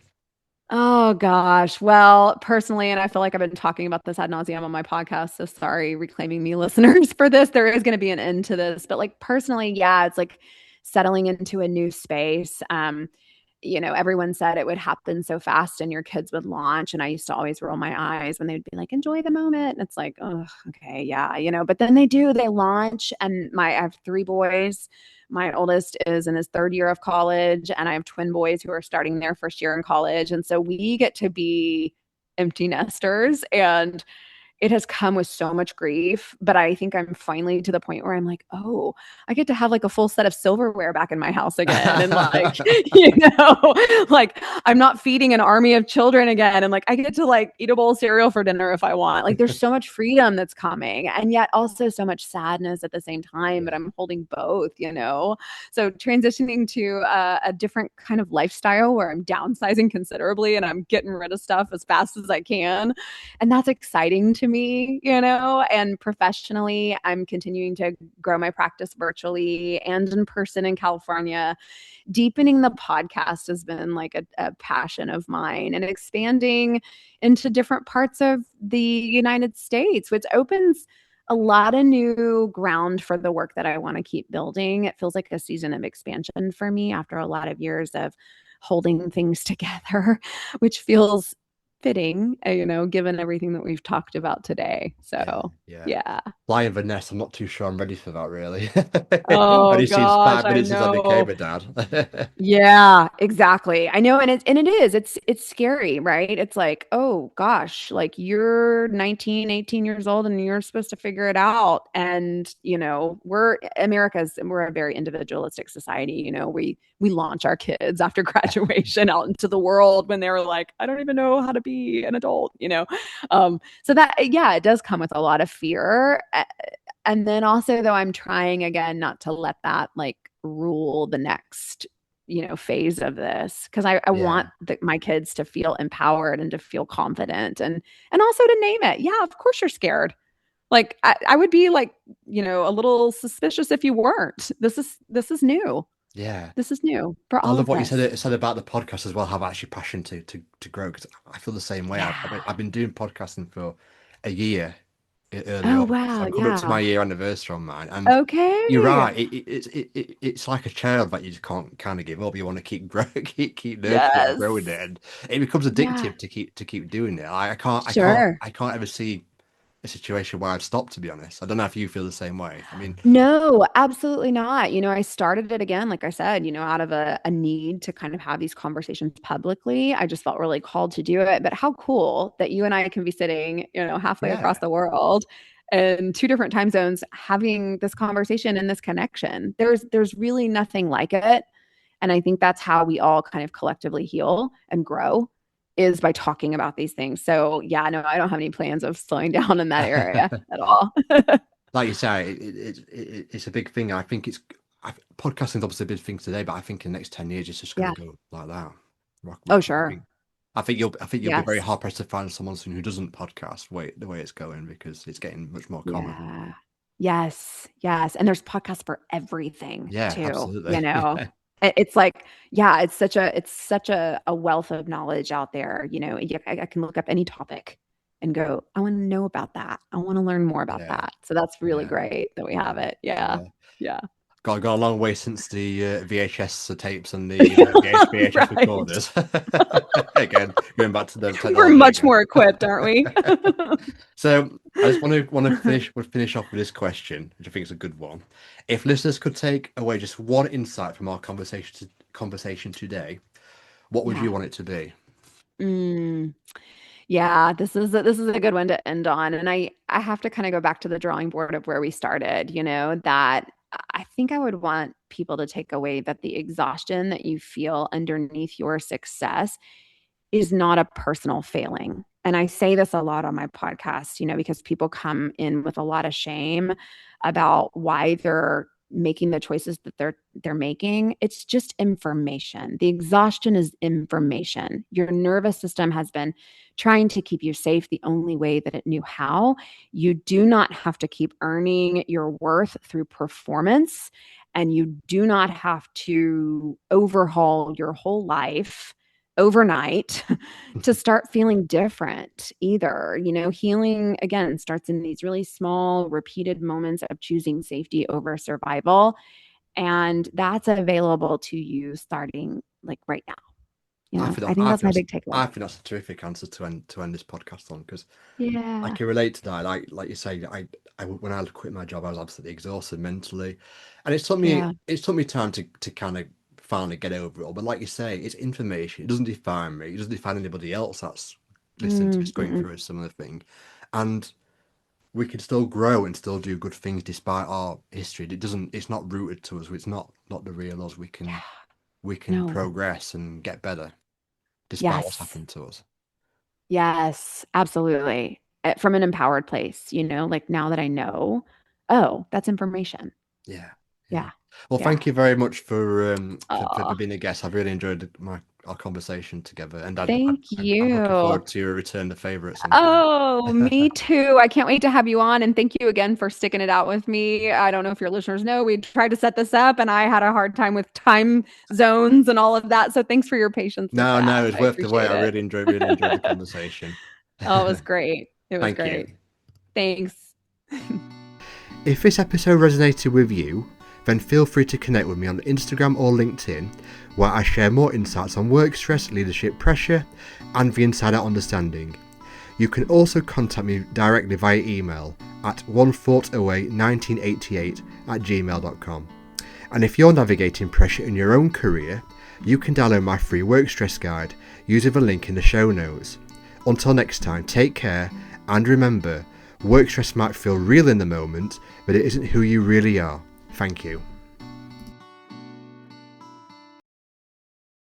Oh gosh. Well, personally, and I feel like I've been talking about this ad nauseum on my podcast. So sorry, reclaiming me listeners for this. There is going to be an end to this. But like personally, yeah, it's like settling into a new space. Everyone said it would happen so fast and your kids would launch. And I used to always roll my eyes when they'd be like, enjoy the moment. And it's like, oh, okay, yeah, but then they launch. And I have three boys. My oldest is in his third year of college, and I have twin boys who are starting their first year in college. And so we get to be empty nesters. And it has come with so much grief, but I think I'm finally to the point where I'm like, oh, I get to have like a full set of silverware back in my house again. And like, like I'm not feeding an army of children again. And like, I get to like eat a bowl of cereal for dinner if I want. Like, there's so much freedom that's coming, and yet also so much sadness at the same time, but Yeah, I'm holding both. So transitioning to a different kind of lifestyle where I'm downsizing considerably and I'm getting rid of stuff as fast as I can, and that's exciting to me. And professionally, I'm continuing to grow my practice virtually and in person in California. Deepening the podcast has been like a passion of mine, and expanding into different parts of the United States, which opens a lot of new ground for the work that I want to keep building. It feels like a season of expansion for me after a lot of years of holding things together, which feels fitting, given everything that we've talked about today. yeah, So, yeah. yeah. Flying the nest, I'm not too sure I'm ready for that really. Oh Only since gosh, five I minutes since I became know. a dad. Yeah, exactly. I know, and it is. It's scary, right? It's like, oh gosh, like you're 19, 18 years old and you're supposed to figure it out. And, we're a very individualistic society. We launch our kids after graduation out into the world when they were like, I don't even know how to be an adult. So that, yeah, it does come with a lot of fear. And then also, though, I'm trying again not to let that like rule the next phase of this, because I want Yeah, my kids to feel empowered and to feel confident, and also to name it. Yeah, of course you're scared. Like I would be like, a little suspicious if you weren't. This is new. yeah. This is new for I all love of what you us. said about the podcast as well. Have actually passion to grow because I feel the same way. Yeah. I've been doing podcasting for a year early Oh August. So wow. I'm coming up to Yeah. my year anniversary on mine, and you're Okay. right. It's like a child that you just can't kind of give up. You want to keep growing, keep nurturing it and growing Yes. it, and it becomes Yeah. addictive to keep doing it. Sure. I can't ever see a situation where I'd stop. To be honest, I don't know if you feel the same way. I mean, No, absolutely not. I started it again, like I said, out of a need to kind of have these conversations publicly. I just felt really called to do it. But how cool that you and I can be sitting, halfway across yeah, the world in two different time zones having this conversation and this connection. There's really nothing like it. And I think that's how we all kind of collectively heal and grow, is by talking about these things. So yeah, no, I don't have any plans of slowing down in that area at all. like you say, it's a big thing. Podcasting is obviously a big thing today, but I think in the next 10 years it's just going Yeah. to go like that. Oh, Rocket. sure. I think you'll be very Yes. hard pressed to find someone who doesn't podcast the way it's going because it's getting much more common. Yeah. Yes. Yes. And there's podcasts for everything Yeah, too, absolutely. Yeah, It's like, yeah, it's such a wealth of knowledge out there. I can look up any topic and go, I want to know about that. I want to learn more about yeah, that. So that's really yeah, great that we have yeah. it. Yeah. Yeah. Yeah. Got a long way since the VHS tapes and the VHS Right. recorders. Again, going back to the We're technology much again. more equipped, aren't we? So I just want to finish off with this question, which I think is a good one. If listeners could take away just one insight from our conversation today, what would Yeah. you want it to be? Mm. Yeah, this is a good one to end on. And I have to kind of go back to the drawing board of where we started, that I think I would want people to take away that the exhaustion that you feel underneath your success is not a personal failing. And I say this a lot on my podcast, because people come in with a lot of shame about why they're making the choices that they're making. It's just information. The exhaustion is information. Your nervous system has been trying to keep you safe the only way that it knew how. You do not have to keep earning your worth through performance, and you do not have to overhaul your whole life overnight to start feeling different either. Healing again starts in these really small, repeated moments of choosing safety over survival. And that's available to you starting like right now. I think that's my big takeaway. I think that's a terrific answer to end this podcast on, because I Yeah. can relate to that. Like you say, I when I quit my job, I was absolutely exhausted mentally, and Yeah. it took me time to kind of finally get over it all. But like you say, it's information. It doesn't define me. It doesn't define anybody else that's listening to this, going Mm-mm. through a similar thing, and we can still grow and still do good things despite our history. It doesn't. It's not rooted to us. It's not the real us. Yeah. We can No. progress and get better despite what's Yes. happened to us. Yes, absolutely. From an empowered place, like now that I know, oh, that's information. Yeah, yeah. Yeah. Well, Yeah. thank you very much for Oh, being a guest. I've really enjoyed our conversation together, and thank I'm looking you. forward to your return the favor at some point. Oh, me too. I can't wait to have you on. And thank you again for sticking it out with me. I don't know if your listeners know, we tried to set this up and I had a hard time with time zones and all of that. So thanks for your patience with No, that. no, it's I worth the wait. appreciate I it. really enjoyed the conversation. Oh, it was great. It was Thank you. great. Thanks. If this episode resonated with you, then feel free to connect with me on Instagram or LinkedIn, where I share more insights on work stress, leadership pressure, and the inside out understanding. You can also contact me directly via email at onethoughtaway1988@gmail.com. And if you're navigating pressure in your own career, you can download my free work stress guide using the link in the show notes. Until next time, take care, and remember, work stress might feel real in the moment, but it isn't who you really are. Thank you.